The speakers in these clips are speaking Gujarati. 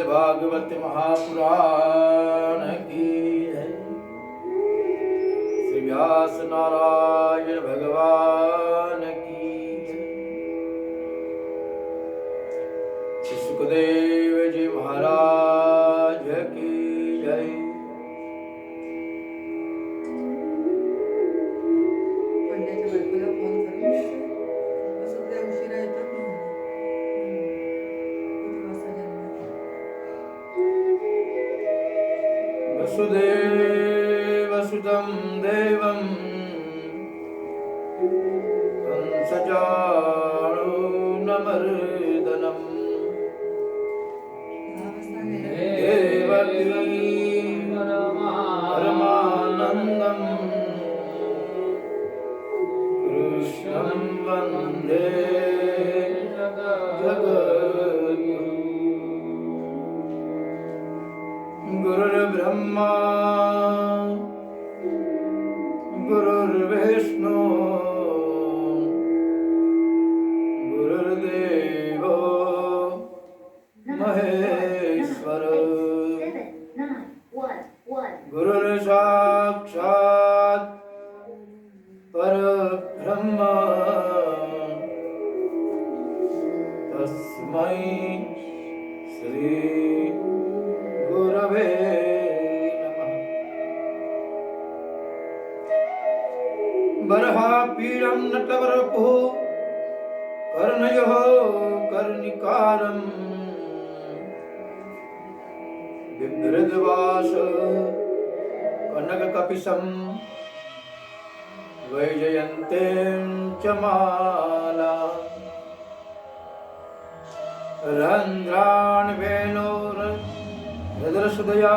भागवत महापुराण की है। श्री व्यास नारायण भगवान की है। श्री सुखदेव जी महाराज की जय। वसुदेवसुतं देवं कंसचाणूरमर्दनम् देवकी परमानन्दं कृष्णं वन्दे जगद्गुरुम्। गुरुर्ब्रह्मा गुरुर्विष्णु गुरुर्देवो महेश्वर। गुरुर्साक्षात् परब्रह्म तस्मै श्री गुरवे नमः। बर्हापीडं नटवरपुः कर्णयोः कर्णिकारम् बिभ्रद्वास कनककपिशं वैजयन्तीं च माला। रन्ध्रान् वेणोरधरसुदया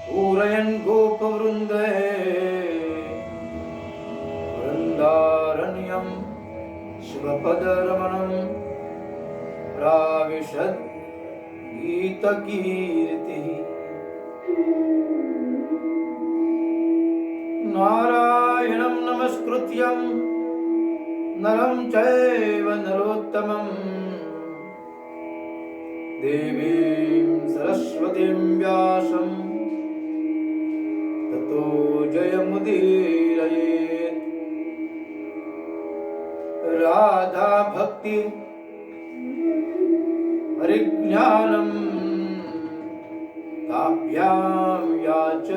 पूरयन् गोपवृन्दे वृन्दारण्यं शिवपदरमणं प्राविशद् गीतकीर्तिः। नारायणं नमस्कृत्यं नरं चैव नरोत्तमं देवीं सरस्वतीं व्यासं ततो जयमुदीरयेत्। राधा भक्ति परिज्ञानं ताभ्यां या च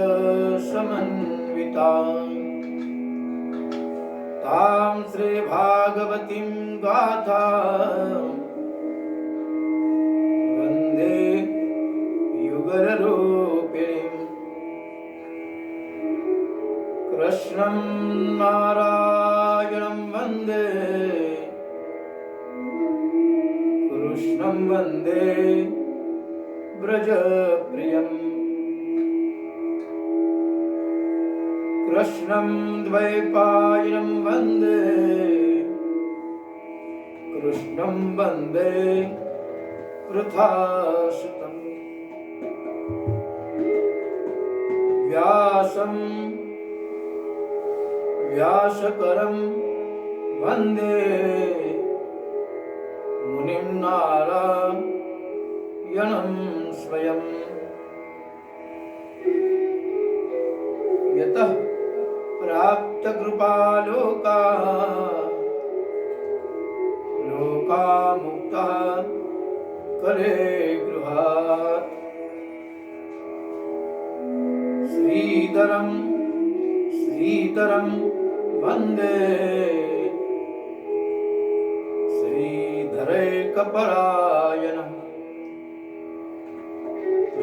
समन्विता तां श्री भागवतीं गाथा वन्दे युगलरूपिणीम्। कृष्णं नारायणं वन्दे कृष्णं वन्दे व्रजप्रियम्। कृष्णं द्वैपायनं वन्दे कृष्णं वन्दे पृथासुतम्। व्यासं व्यासकरं वन्दे मुनिं नारायणं स्वयं। यतः प्राप्तकृपालोका लोकामुक्तः कलेगृहात्। श्रीधरं श्रीधरं वन्दे श्रीधरैकपरायणम्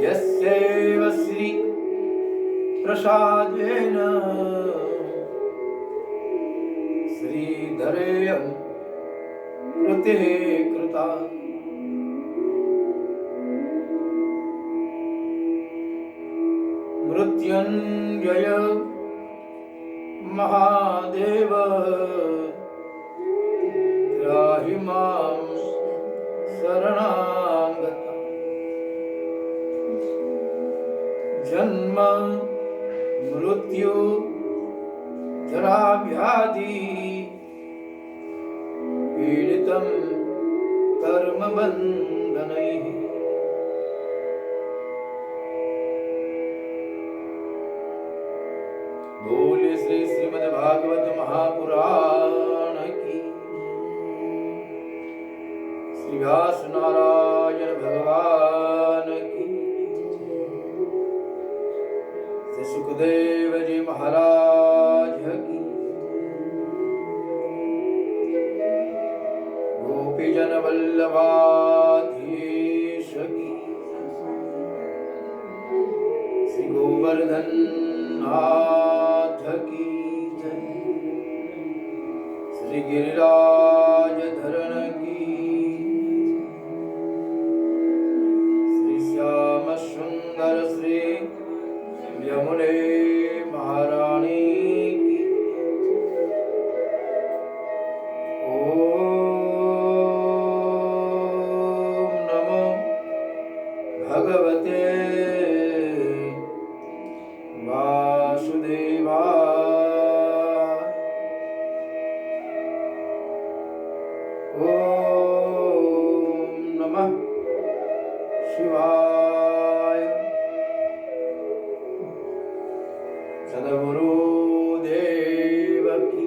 यस्यैव श्री प्रसादेन श्रीधरेयं कृते कृता मृत्युंजय महादेव त्राहि मां शरणागता जन्म मृत्यु जरा व्याधि पीडितं कर्म बंधनैः बोले श्री श्रीमद् भागवत महापुराण की श्री व्यास नारायण भगवान की श्री सुखदेव जी महाराज की गोपीजन वल्लभाधीश की श्री गोवर्धन नाथ की जय श्री गिरिराज धरण की श्री श्याम सुंदर श्री यमुने महारानी की ओम नमो भगवते वासुदेवाय ओम नमः शिवाय सद्गुरुदेव की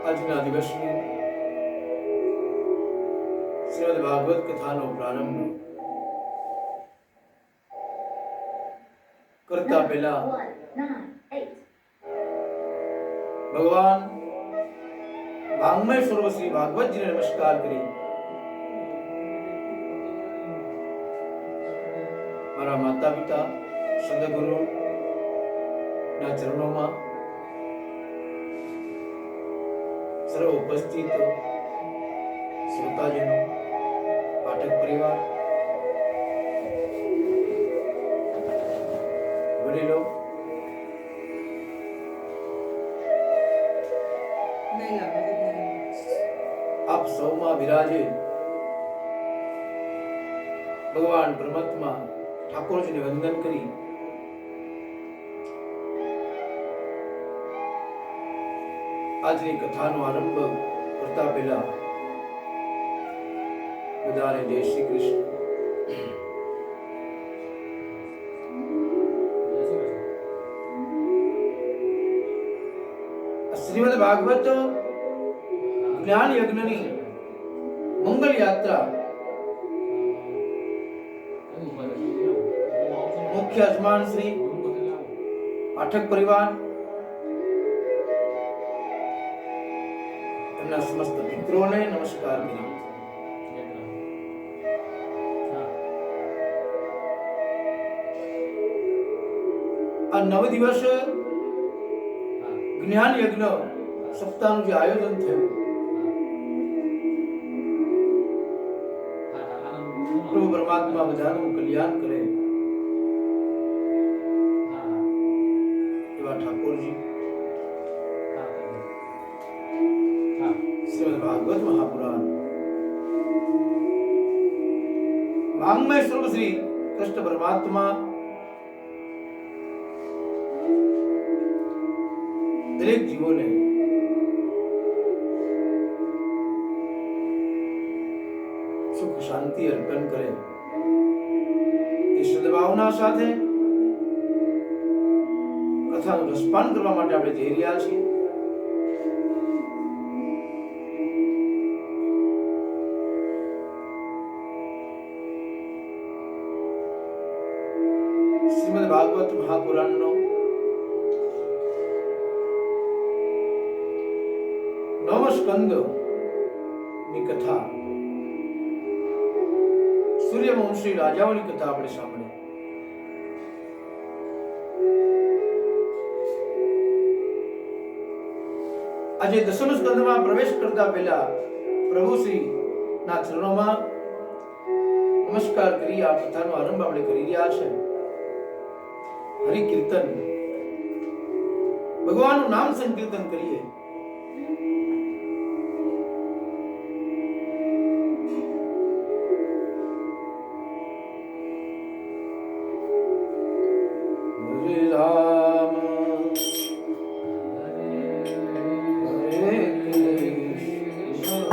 આજના દિવસની શ્રીમદ ભાગવત કથાનો પ્રારંભ કરતા પહેલા ભગવાન વાંગ્મય સ્વરૂપ શ્રી ભાગવતજીને નમસ્કાર કરી મારા માતા પિતા સદગુરુ ના ચરણોમાં सर्व उपस्थित श्रोताजनों पाठक परिवार वडीलों आप सौमा विराजे भगवान परमात्मा ठाकुर जी ने वंदन करी આજની કથાનો આરંભ કરતા પહેલા બધાને જય શ્રી કૃષ્ણ. શ્રીમદ ભાગવત જ્ઞાન યજ્ઞની મંગલ યાત્રા મુખ્ય યજમાન શ્રી પાઠક પરિવાર समस्त मित्रों ने नमस्कार करी. आ 9 દિવસ જ્ઞાન યજ્ઞ સપ્તાહનું જે આયોજન થયું પ્રભુ પરમાત્મા બધાનું કલ્યાણ કરે એવા ઠાકોરજી श्रीमद् भागवत महापुराण વાંગ્મય સ્વરૂપ શ્રી કૃષ્ણ પરમાત્મા દરેક જીવોને સુખ શાંતિ અર્પણ કરે એ સદભાવના સાથે કથાનું રસપાન કરવા માટે આપણે જઈ રહ્યા છીએ. શ્રીમદ ભાગવત મહાપુરાણનો 9મ સ્કંદ ની કથા સૂર્યવંશી રાજાઓની કથા આપણે સાંભળી. આજે 10મ સ્કંદમાં પ્રવેશ કરતા પહેલા પ્રભુ શ્રી ના ચરણોમાં નમસ્કાર કરી આ કથાનો આરંભ આપણે કરી રહ્યા છે. હરિ કીર્તન, ભગવાનનું નામ સંકીર્તન કરીએ. હરે રામ હરે કૃષ્ણ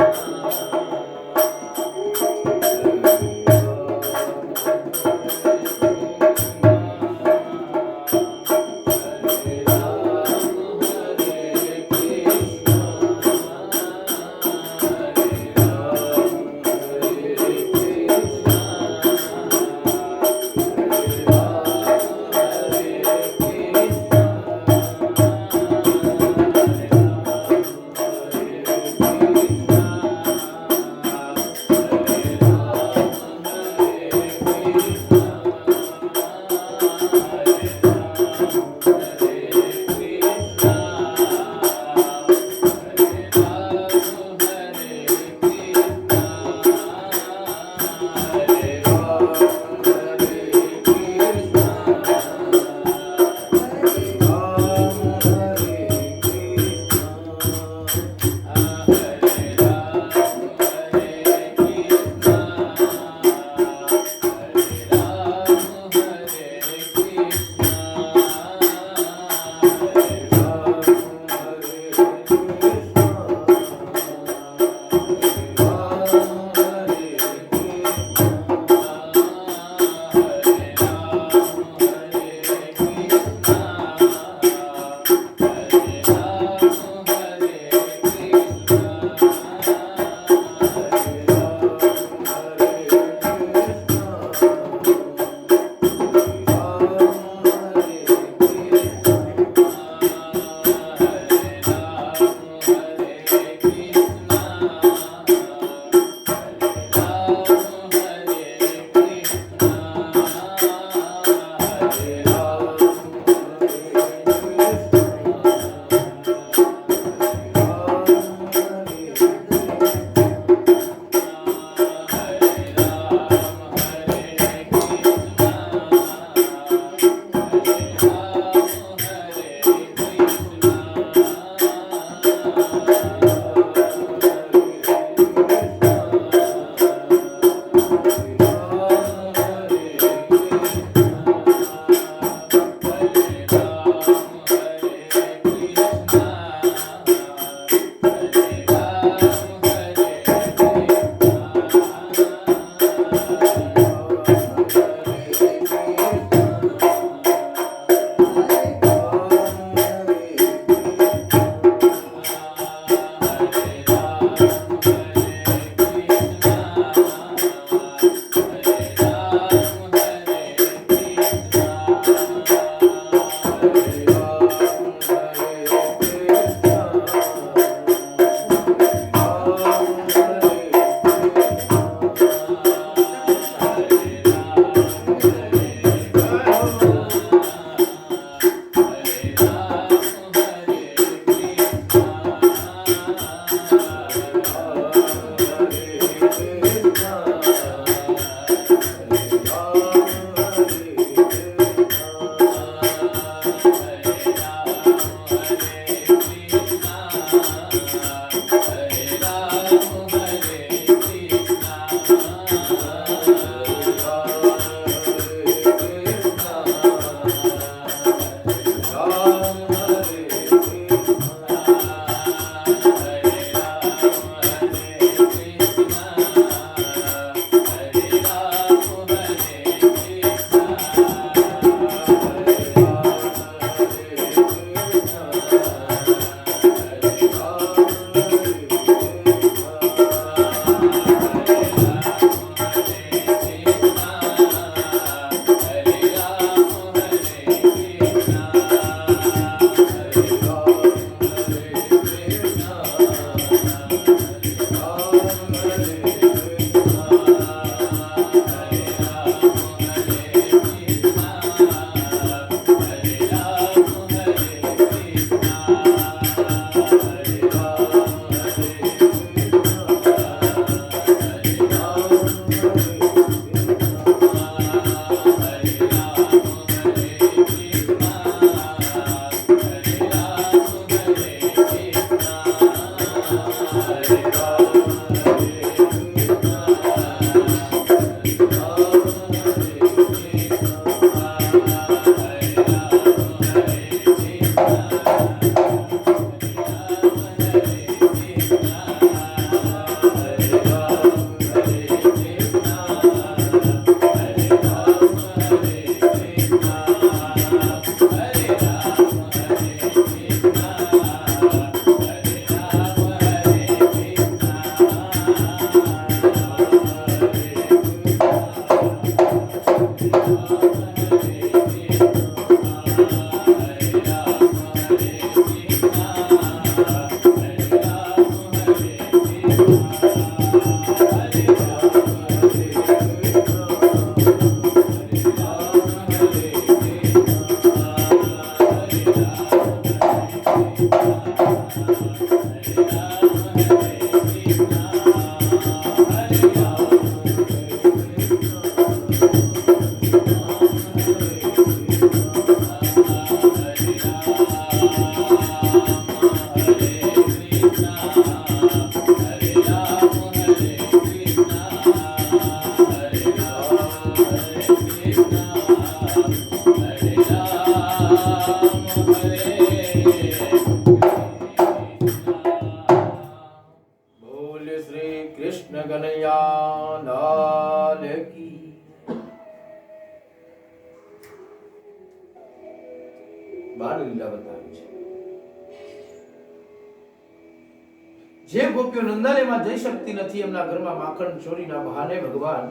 જે ગોપીઓ નંદાલયમાં જઈ શકતી નથી, એમના ઘરમાં માખણ ચોરીના બહાને ભગવાન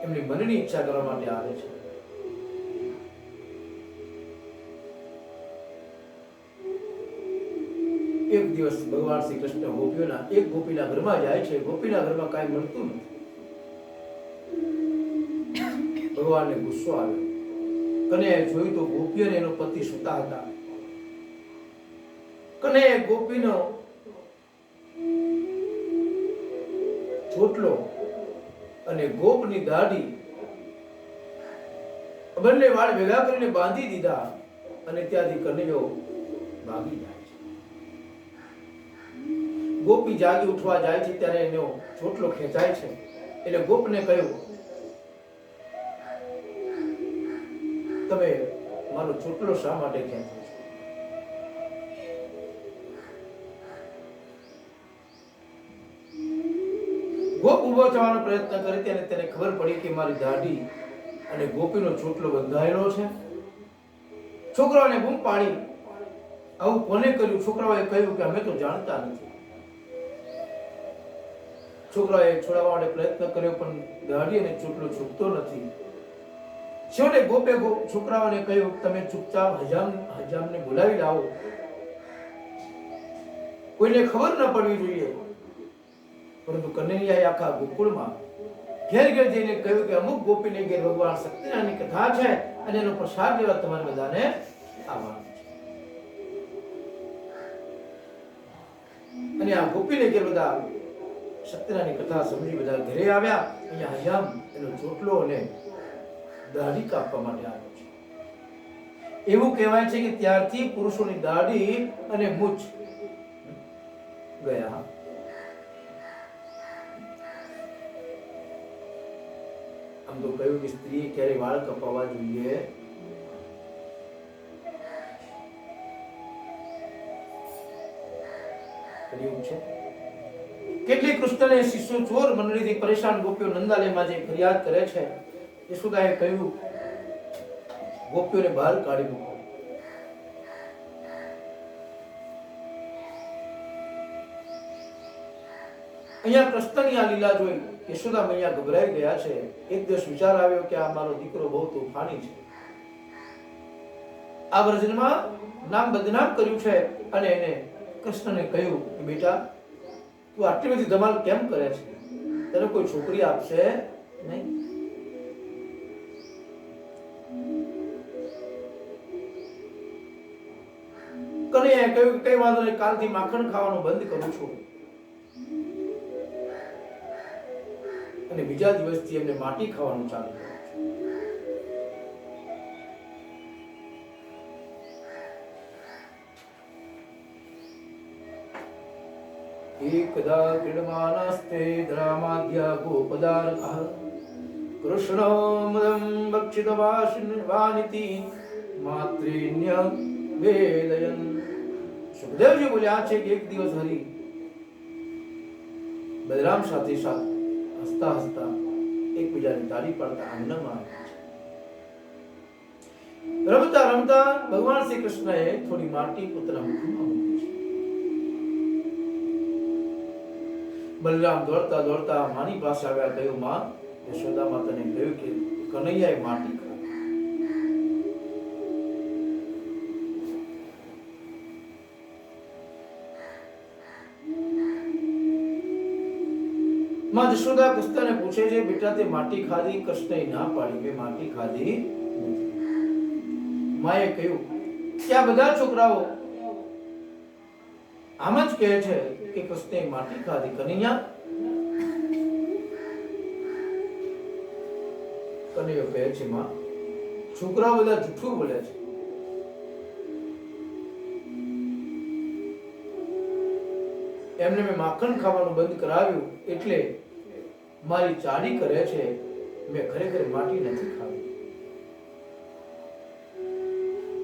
એમની મનની ઈચ્છા કરવા માટે આવે છે. એક દિવસ ભગવાન શ્રી કૃષ્ણ ગોપીઓના એક ગોપીના ઘરમાં જાય છે. ગોપીના ઘરમાં કાંઈ મળતું નથી. ભગવાનને ગુસ્સો આવ્યો. કને જોયું તો ગોપી અને એનો પતિ સૂતા હતા. કને ગોપીનો ચોટલો અને ગોપની દાઢી બંને વાળ ભેગા કરીને બાંધી દીધા અને ત્યાંથી કનૈયો ભાગી જાય છે. ગોપી જાગી ઉઠવા જાય છે ત્યારે એનો ચોટલો ખેંચાય છે. એટલે ગોપને કહ્યું, તમે મારો ચોટલો શા માટે ખેંચો છો? ગોપ ઉભો થવાનો પ્રયત્ન કરે ત્યારે તેને ખબર પડી કે મારી દાઢી અને ગોપીનો ચોટલો બંધાયેલો છે. છોકરાઓને બૂમ પાડી, આવું કોને કર્યું? છોકરાઓએ કહ્યું કે અમે તો જાણતા નથી. છોકરાઓએ છોડાવવા માટે પ્રયત્ન કર્યો પણ દાઢી અને ચોટલો છૂટતો નથી. છેવટે ગોપે છોકરાઓને કહ્યું, તમે ચૂપચાપ હજામને બોલાવી લાવો, કોઈને ખબર ન પડવી જોઈએ. પરંતુ કનૈયાએ આખા ગોકુળમાં ઘેર ઘેર જઈને કહ્યું કે અમુક ગોપીને ઘેર ભગવાન સત્યનારાયણની કથા છે અને એનો પ્રસાદ લેવા તમારે બધાને આવવાનું છે. અને આ ગોપીને ઘેર બધા સત્યનારાયણની કથા સમજી બધા ઘરે આવ્યા. અહીંયા હજામ એનો ચોટલો અને દાઢી કાપવા માટે આવ્યો છે. એવું કહેવાય છે કે ત્યારથી પુરુષોની દાઢી અને મૂછ ગયા. આમ તો કહ્યું કે સ્ત્રીએ ક્યારે વાળ કપાવવા જોઈએ છે. કેટલીક કૃષ્ણને શિશુ ચોર મંડળીથી પરેશાન ગોપીઓ નંદાલયમાં જઈ ફરિયાદ કરે છે. યશોદાએ કહ્યું, ગોપીઓને બહાર કાઢી મૂકો. અહીંયા કૃષ્ણની આ લીલા જોઈ યશોદા મૈયા ગભરાઈ ગયા છે. એક દિવસ વિચાર આવ્યો કે આ મારો દીકરો બહુ તોફાની છે, આ વ્રજમાં નામ બદનામ કર્યું છે. અને એને કૃષ્ણને કહ્યું કે બેટા, તું આટલી બધી ધમાલ કેમ કરે છે? તને કોઈ છોકરી આપશે નહીં. કનૈયાએ કહ્યું કઈ વાંધો નહીં, કાલથી માખણ ખાવાનું બંધ કરું છું. અને બીજા દિવસથી એમને માટી ખાવાનું ચાલુ કર્યું. એકદા ક્રીડમાનસ્તે દ્રામાદ્યા ગોપદારકઃ કૃષ્ણો મદં ભક્ષિતવાનિતિ માત્રેન્ય વેદયન. સુખદેવજી બોલ્યા છે કે એક દિવસ હરિ બલરામ સાથે હસતા હસતા એકબીજાની તાળી પાડતા આંગણામાં આવ્યા છે. રમતા રમતા ભગવાન શ્રી કૃષ્ણએ થોડી માટી પોતાના મુખમાં મૂકી છે. બલરામ દોડતા દોડતા માની પાસે આવ્યા. કહ્યું, માં, યશોદા માતાને કહ્યું કે કનૈયાએ માટી ખાધી. માં યશોદા કૃષ્ણને પૂછે છે, બેટા તે માટી ખાધી? કૃષ્ણએ ના પાડી, મેં માટી ખાધી નથી. માએ કહ્યું કે આ બધા છોકરાઓ આમ જ કહે છે કે કૃષ્ણએ માટી ખાધી. કનૈયા? કનૈયો કહે છે, માં, છોકરાઓ બધા જૂઠું બોલે છે. એમને મેં માખણ ખાવાનું બંધ કરાવ્યું એટલે મારી ચાડી કરે છે. મેં ખરેખર માટી નથી ખાવી.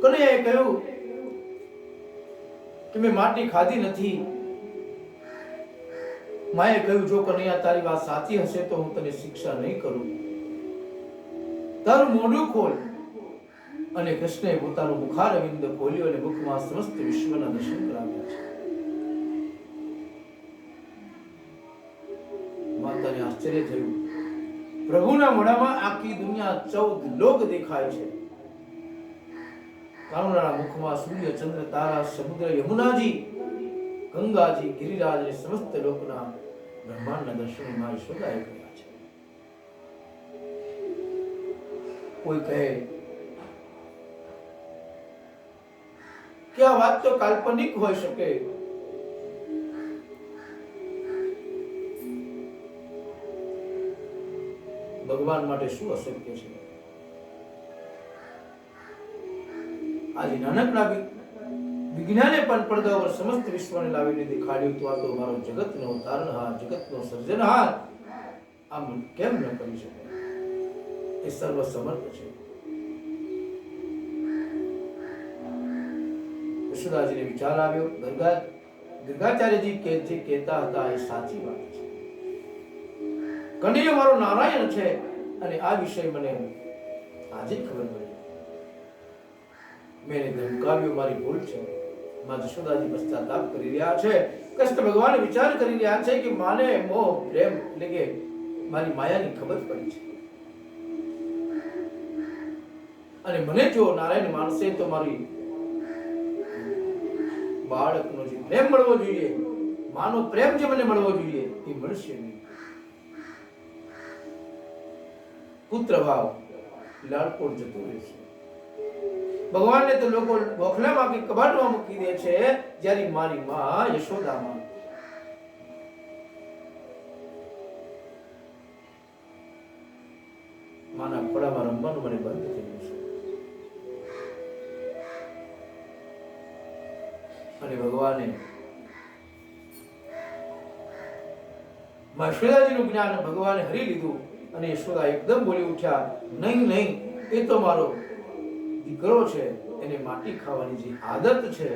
કનૈયાએ કહ્યું કે મેં માટી ખાધી નથી. માએ કહ્યું, જો કનૈયા તારી વાત સાચી હશે તો હું તને શિક્ષા નહીં કરું, તારું મોઢું ખોલ. અને કૃષ્ણએ પોતાનું મુખારવિંદ ખોલ્યું અને મુખમાં સમસ્ત વિશ્વના દર્શન કરાવ્યા છે. માતાને આશ્ચર્ય થયું. પ્રભુના મોઢામાં આખી દુનિયા 14 લોક દેખાય છે. કારુણાના મુખમાં સૂર્ય, ચંદ્ર, તારા, સમુદ્ર, યમુનાજી, ગંગાજી, ગિરિરાજ અને સમસ્ત લોકના બ્રહ્માંડના દર્શન મારી યશોદાએ કર્યા છે. કોઈ કહે કે આ વાત તો કાલ્પનિક હોઈ શકે. ભગવાન માટે શું અશક્ય છે? આજે નાનકડા વિજ્ઞાને પણ પડદા પર સમસ્ત વિશ્વને લાવીને દેખાડ્યું. તો આ તો મારો જગતનો તારણહાર, જગતનો સર્જનહાર આમ કેમ ન કરી શકે? એ સર્વ સમર્થ છે. યશોદાજીને વિચાર આવ્યો, ગર્ગાચાર્યજી જે કહેતા હતા એ સાચી વાત છે. કનૈયો મારો નારાયણ છે અને આ વિષય મને આજે ખબર પડી. મેં ધમકાવ્યો, મારી ભૂલ છે. માં યશોદાજી પશ્ચાતાપ કરી રહ્યા છે. કૃષ્ણ ભગવાન વિચાર કરી રહ્યા છે કે માને મોહ, પ્રેમ એટલે કે મારી માયાની ખબર પડી છે. અને મને જો નારાયણ માનશે તો મારી બાળકનો જે પ્રેમ મળવો જોઈએ, માનો પ્રેમ જે મને મળવો જોઈએ એ મળશે નહીં. પુત્ર ભાવ લાડકોડ જતો રહેશે. ભગવાનને તો લોકો ગોખલામાં કે કબાટમાં મૂકી દે છે, જ્યારે મારી માં યશોદામાં માના ખોળામાં રમવાનું મને બંધ થઈ ગયું છે. અને ભગવાને માં યશોદાજીનું જ્ઞાન ભગવાને હરી લીધું. અને યશોદા એકદમ બોલી ઉઠ્યા, નહીં નહીં, એ તો મારો દીકરો છે, એને માટી ખાવાની જે આદત છે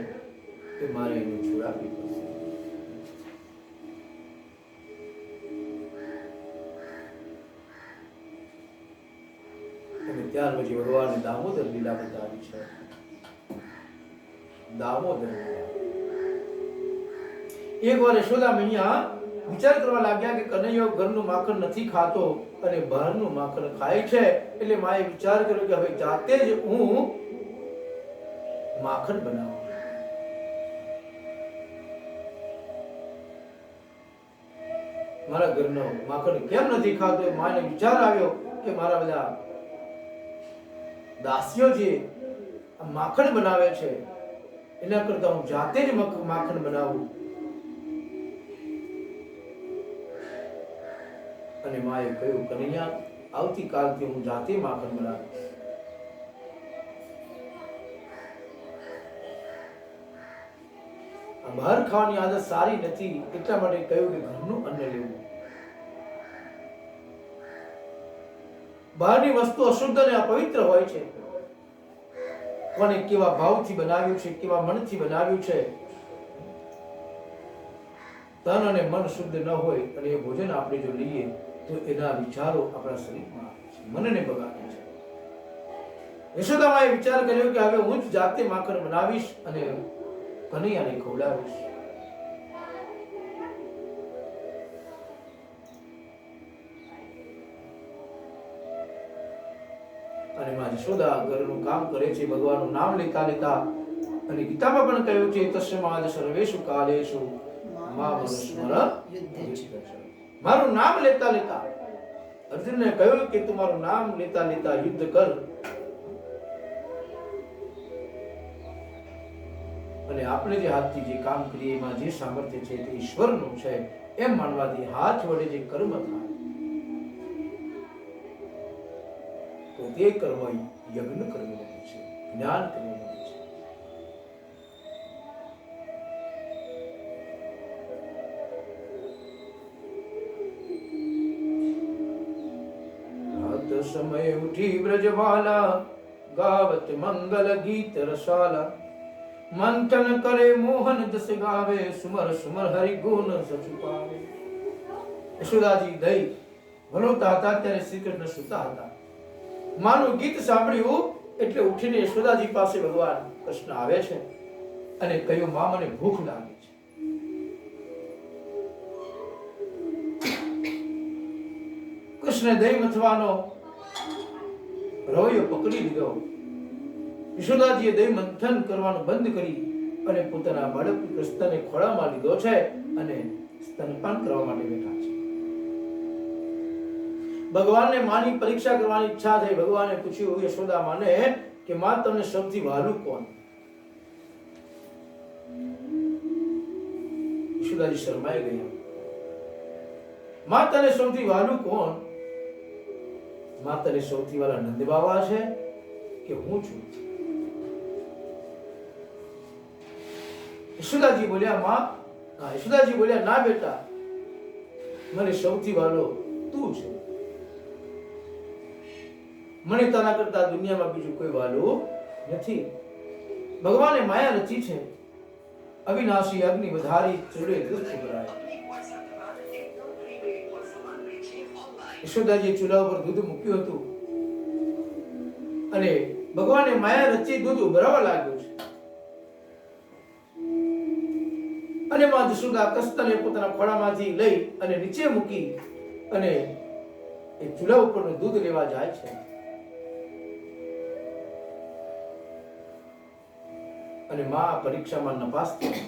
એ મારે એને છોડાવવી પડશે. અને ત્યાર પછી ભગવાને દામોદર લીલા બતાવી છે. દામોદર લીલા. એક વાર યશોદા મૈયા વિચાર કરવા લાગ્યા કે કનૈયો ઘરનું માખણ નથી ખાતો અને બહારનું માખણ ખાય છે. એટલે માએ વિચાર કર્યો કે હવે જાતે જ હું માખણ બનાવું. મારા ઘરનો માખણ કેમ નથી ખાતો? માને વિચાર આવ્યો કે મારા બધા દાસીઓ જે માખણ બનાવે છે એના કરતા હું જાતે જ માખણ બનાવું. અને માએ કહ્યું, કનૈયા, આવતીકાલથી હું જાતે માખણ બનાવીશ. બહાર ખાવાની આદત સારી નથી, એટલા માટે કહ્યું કે ઘરનું અન્ન લેવું. બહારની વસ્તુ અશુદ્ધ અને અપવિત્ર હોય છે. કોને કેવા ભાવથી બનાવ્યું છે, કેવા મનથી બનાવ્યું છે. તન અને મન શુદ્ધ ન હોય અને એ ભોજન આપણે જો લઈએ તો એના વિચારો આપણા શરીરમાં આવે છે, મનને બગાડે છે. યશોદામાએ વિચાર કર્યો કે હવે હું જ જાતે માખણ બનાવીશ અને કનૈયાને ખવડાવીશ. અને માં યશોદા ઘરનું કામ કરે છે, ભગવાનનું નામ લેતા લેતા. અને ગીતામાં પણ કહ્યું છે, તસ્માદ સર્વેષુ કાલેષુ મામ સ્મર યુદ્ધેચ્છ. મારું નામ લેતા લેતા અર્જુનને કહ્યું કે તું મારું નામ લેતા લેતા યુદ્ધ કર. અને આપણે જે હાથથી જે કામ કરીએ એમાં જે સામર્થ્ય છે તે ઈશ્વરનું છે એમ માનવાથી હાથ વડે જે કર્મ થાય તો તે કર્મ યજ્ઞ કર્મ બને છે, જ્ઞાન કર્મ બને છે. સમય ઉઠી બ્રજવાલા ગાવત મંગલ ગીત રસાલા. મંથન કરે મોહન જસ ગાવે સુમર સુમર હરિ ગુણ સચુ પાવે. યશોદાજી દઈ ભણોતા હતા ત્યારે શ્રી કૃષ્ણ સુતા હતા. માનું ગીત સાંભળ્યું એટલે ઉઠીને યશોદાજી પાસે ભગવાન કૃષ્ણ આવે છે અને કહ્યું, માં મને ભૂખ લાગી છે. કૃષ્ણે દહીં મથવાનો રવૈયો પકડી લીધો. યશોદાજીએ દહીં મંથન કરવાનું બંધ કરી અને પોતાના બાળક કૃષ્ણને ખોળામાં લીધો છે અને સ્તનપાન કરવા માટે બેઠા છે. ભગવાનને માની પરીક્ષા કરવાની ઈચ્છા થઈ. ભગવાને પૂછ્યું યશોદા માને કે માં તમને સૌથી વહાલું કોણ? યશોદાજી શરમાઈ ગયા. માં તને સૌથી વહાલું કોણ? માં તને સૌથી વહાલા નંદ બાબા છે કે હું છું? યશોદાજી બોલ્યા, ના બેટા, મને સૌથી વહાલો તું છે. મને તારા કરતા દુનિયામાં બીજું કોઈ વહાલું નથી. ભગવાને માયા રચી છે, અવિનાશી અગ્નિ વધારી ચૂડે દૂધ ઉભરાય. યશોદાજીએ ચૂલા ઉપર દૂધ મૂક્યું હતું અને ભગવાને માયા રચી દૂધ ઉભરાવા લાગ્યું છે. અને માં યશોદા કસ્તને પોતાના ખોળામાંથી લઈ અને નીચે મૂકી અને એ ચૂલા ઉપરનું દૂધ લેવા જાય છે. અને માં પરીક્ષામાં નપાસ થઈ.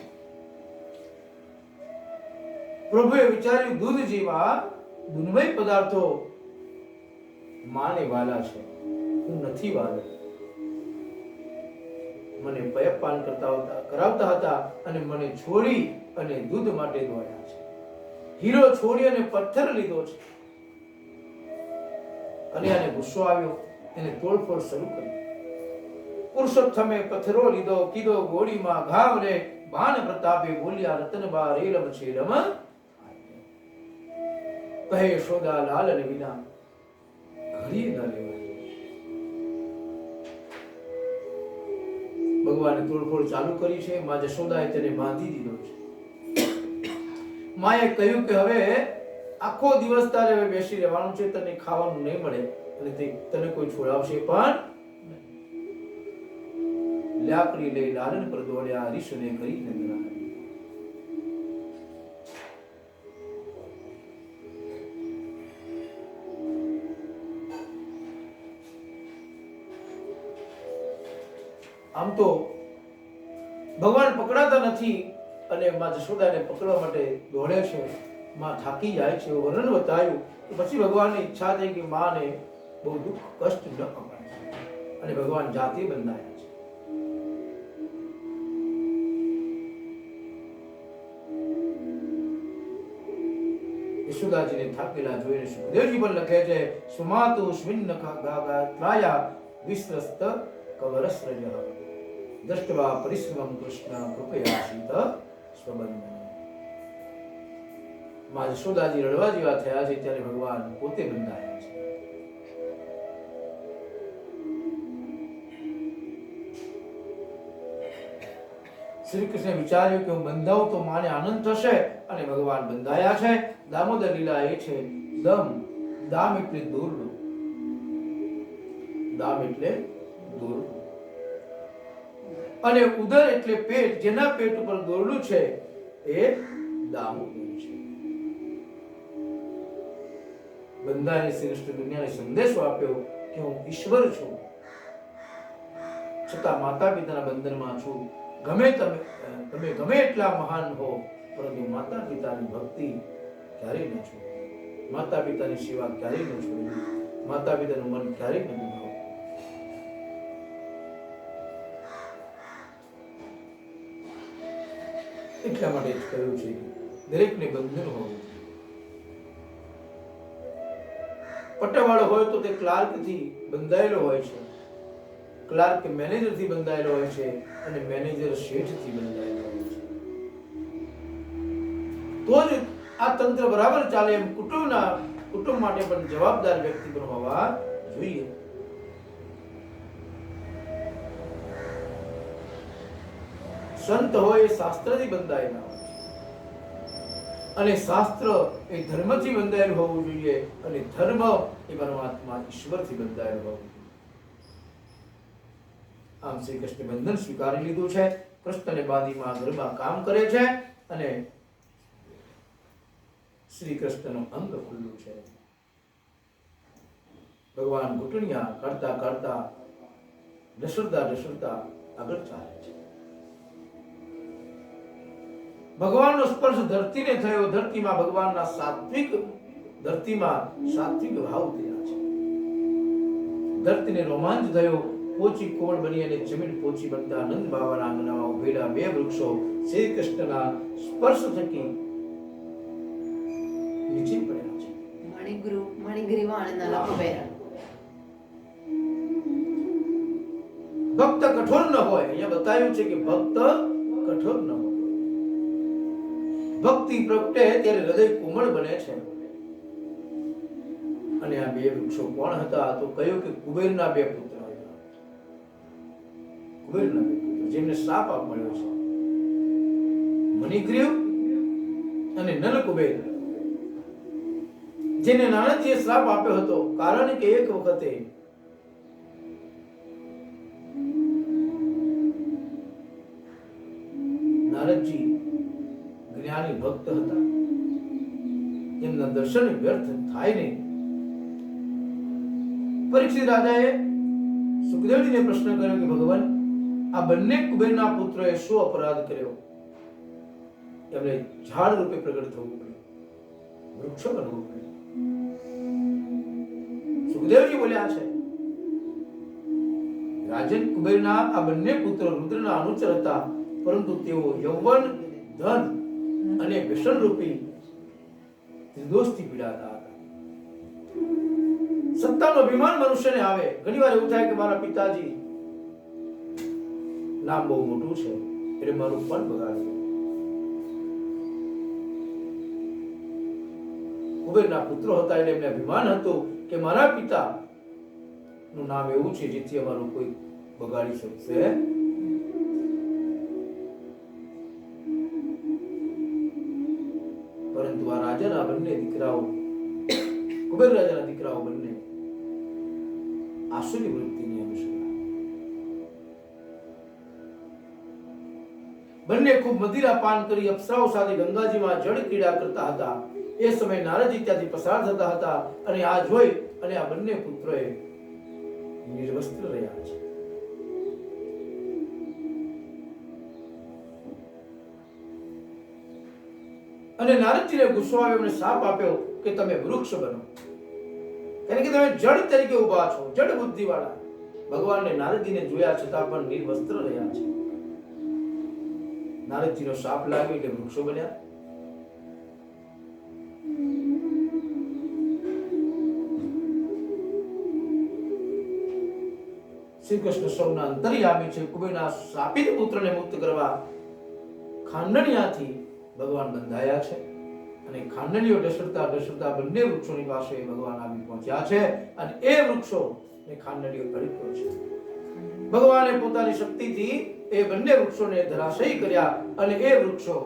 પ્રભુએ વિચાર્યું, દૂધ જેવા ગુણમય પદાર્થો માને વાલા છે, હું નથી વાલો. મને પયપાન કરાવતા હતા અને મને છોડી અને દૂધ માટે દોડ્યા છે. હીરો છોડી અને પથ્થર લીધો છે. અને આને ગુસ્સો આવ્યો, એને તોડફોડ શરૂ કરી. પુરુષોત્તમે પથ્થરો લીધો, કીધો ગોળીમાં ઘાવ રે. ભાન પ્રતાપે બોલ્યા, રતનબા રેલમ છેલમ. કહે યશોદા લાલ અને વિના ઘડીએ ન લેવાય. ભગવાને તોડફોડ ચાલુ કરી છે. માં યશોદાએ તેને બાંધી દીધો છે. માએ કહ્યું કે હવે આખો દિવસ તારે હવે બેસી રહેવાનું છે, તને ખાવાનું નહીં મળે અને તને કોઈ છોડાવશે પણ લાકડી લઈ લાલન પર દોડ્યા, હરીશને કરી નંદરા. આમ તો ભગવાન પકડાતા નથી અને માં જશોદાને પકડવા માટે દોડે છે. માં થાકી જાય છે. વર્ણન બતાવ્યું કે પછી ભગવાનની ઈચ્છા થઈ કે માને બહુ દુઃખ કષ્ટ ન અપાય અને ભગવાન જાતે બંધાયા છે. યશોદાજીને થાકેલા જોઈને સુખદેવજી પણ લખે છે સુમાતુ સ્વિન્ન ગાયા વિસ્તસ્ત કવરસ્રજ દ્રષ્ટવા પરિશ્રમમ કૃષ્ણ કૃપયાસીત સ્વબંધન. માં યશોદાજી રડવા જેવા થયા છે ત્યારે ભગવાન પોતે બંધાયા છે. શ્રી કૃષ્ણે વિચાર્યું કે હું બંધાવું તો માને આનંદ થશે અને ભગવાન બંધાયા છે. દામોદર લીલા એ છે દામ એટલે દોરડું. દામ એટલે દોરડું અને ઉદર એટલે પેટ. જેના પેટ ઉપર દોરડું છે એ દામોદર છે. બંધાઈને શ્રી કૃષ્ણ દુનિયાને સંદેશો આપ્યો કે હું ઈશ્વર છું, છતાં માતા પિતાના બંધનમાં છું. તમે ગમે એટલા મહાન હો, પરંતુ માતા પિતાની ભક્તિ ક્યારેય ન છોડો. માતા પિતાની સેવા ક્યારેય ન છોડો. માતા પિતાનું મન ક્યારેય ન દુભાવો. એટલા માટે જ કહ્યું છે દરેકને બંધન હોવું. પટ્ટાવાળો હોય તો તે ક્લાર્ક થી બંધાયેલો હોય છે, ક્લાર્ક મેનેજર થી બંધાયેલો હોય છે અને મેનેજર શેઠ થી બંધાયેલો હોય છે. તો જ આ તંત્ર બરાબર ચાલે. એમ કુટુંબ માટે પણ જવાબદાર વ્યક્તિ પણ હોવા જોઈએ. સંત હોય એ શાસ્ત્રથી બંધાયેલા હોય અને શાસ્ત્ર એ ધર્મથી બંધાયેલું હોવું જોઈએ અને ધર્મ એ પરમાત્મા ઈશ્વરથી બંધાયેલું હોવું જોઈએ. આમ શ્રી કૃષ્ણ બંધન સ્વીકારી લીધું છે. કૃષ્ણને બાંધીમાં ઘરમાં કામ કરે છે અને શ્રી કૃષ્ણનું અંગ ખુલ્લું છે. ભગવાન ઘૂંટણિયા કરતા કરતા ઢસડતા આગળ ચાલે છે. ભગવાનનો સ્પર્શ ધરતીને થયો. ધરતીમાં ભગવાનના સાત્વિક ભાવ થયા છે. ધરતીને રોમાંચ થયો. પોચી કોળ બની અને જમીન પોચી બનતા આનંદ બાવાના આંગણામાં ઉભેલા બે વૃક્ષો શ્રી કૃષ્ણના સ્પર્શ થકી નીચે પડ્યા છે. ભક્ત કઠોર ન હોય. અહીંયા બતાવ્યું છે કે ભક્ત કઠોર ન હોય. ભક્તિ પ્રગટે ત્યારે હૃદય કોમળ બને છે. અને આ બે વૃક્ષો કોણ હતા? તો કહ્યું કે કુબેરના બે પુત્ર હતા. કુબેરના બે પુત્ર જેમને શ્રાપ મળ્યો છે, મણિગ્રીવ અને નલકુબેર, જેને નારદજીએ શ્રાપ આપ્યો હતો. કારણ કે એક વખતે નારદજી જ્ઞાની ભક્ત હતા, એમના દર્શન વ્યર્થ થાય નહીં. પરીક્ષિત રાજાએ સુખદેવજીને પ્રશ્ન કર્યો કે ભગવાન, આ બંને કુબેરના પુત્રોએ શું અપરાધ કર્યો? એમને ઝાડ રૂપે પ્રગટ થવું પડ્યું, વૃક્ષ બનવું પડ્યું. સુખદેવજી બોલ્યા છે, રાજન કુબેરના આ બંને પુત્રો રુદ્રના અનુચર હતા, પરંતુ તેઓ યૌવન, ધન અને વ્યસન રૂપી ત્રિદોષથી પીડાતા હતા. સત્તાનો અભિમાન મનુષ્યને આવે. ઘણીવાર એવું થાય કે મારા પિતાજી નામ બહુ મોટું છે એટલે મારું પણ બગાડ્યું. કુબેરના પુત્રો હતા એટલે એમને અભિમાન હતું કે મારા પિતા નું નામ એવું છે જેથી અમારું કોઈ બગાડી શકશે. પરંતુ આ રાજાના બંને દીકરાઓ, કુબેર રાજાના દીકરાઓ બંને આસુરી વૃત્તિની અનુસરતા. બંને ખૂબ મદિરા પાન કરી અપ્સરાઓ સાથે ગંગાજીમાં જળ ક્રીડા કરતા હતા. એ સમયે નારદજી ત્યાંથી પસાર થતા હતા અને આ જોઈ અને આ બંને પુત્રોએ નિર્વસ્ત્ર રહ્યા છે. અને નારદજીને ગુસ્સો આવ્યો, એમને શાપ આપ્યો કે તમે વૃક્ષ બનો, કારણ કે તમે જડ તરીકે ઊભા છો, જડ બુદ્ધિ વાળા. ભગવાનને નારદજીને જોયા છતાં પણ નિર્વસ્ત્ર રહ્યા છે. નારદજીનો શાપ લાગ્યો એટલે વૃક્ષો બન્યા. શ્રી કૃષ્ણ સૌના અંતર્યામી છે. કુબેરના શાપિત પુત્રને મુક્ત કરવા ખાંડણિયાથી ભગવાન બંધાયા છે, અને ખાંડણીઓ ઢસડતા બંને વૃક્ષોની પાસે ભગવાન આવી પહોંચ્યા છે, અને એ વૃક્ષો ને ખાંડણીઓ ગળ્યો છે. ભગવાને પોતાની શક્તિથી એ બંને વૃક્ષોને ધરાશયી કર્યા, અને એ વૃક્ષો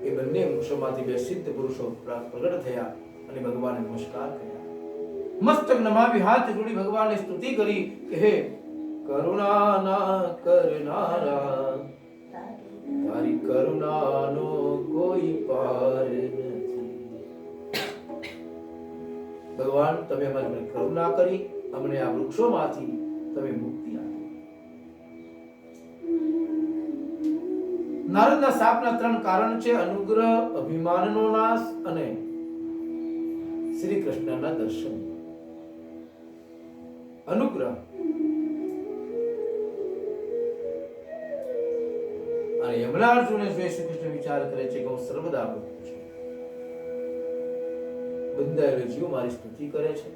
એ બંને વૃક્ષોમાંથી બે સિદ્ધ પુરુષો પ્રગટ થયા અને ભગવાનને નમસ્કાર કર્યા. મસ્તક નમાવી હાથ જોડી ભગવાનની સ્તુતિ કરી કે હે કરુણા ના કરનારા, તારી કરુણાનો કોઈ પાર નથી. ભગવાન તમે અમને કરુણા કરી, અમને આ વૃક્ષોમાંથી તમે મુક્તિ આપી. નારદના શાપના 3 કારણ છે: અનુગ્રહ, અભિમાનનો નાશ અને શ્રી કૃષ્ણના દર્શન. અનુગ્રહ અને યમરાજુને શ્રી કૃષ્ણ વિચાર કરે છે કે હું સર્વદા મુક્ત છું. બંધાયેલો જીવ મારી સ્તુતિ કરે છે.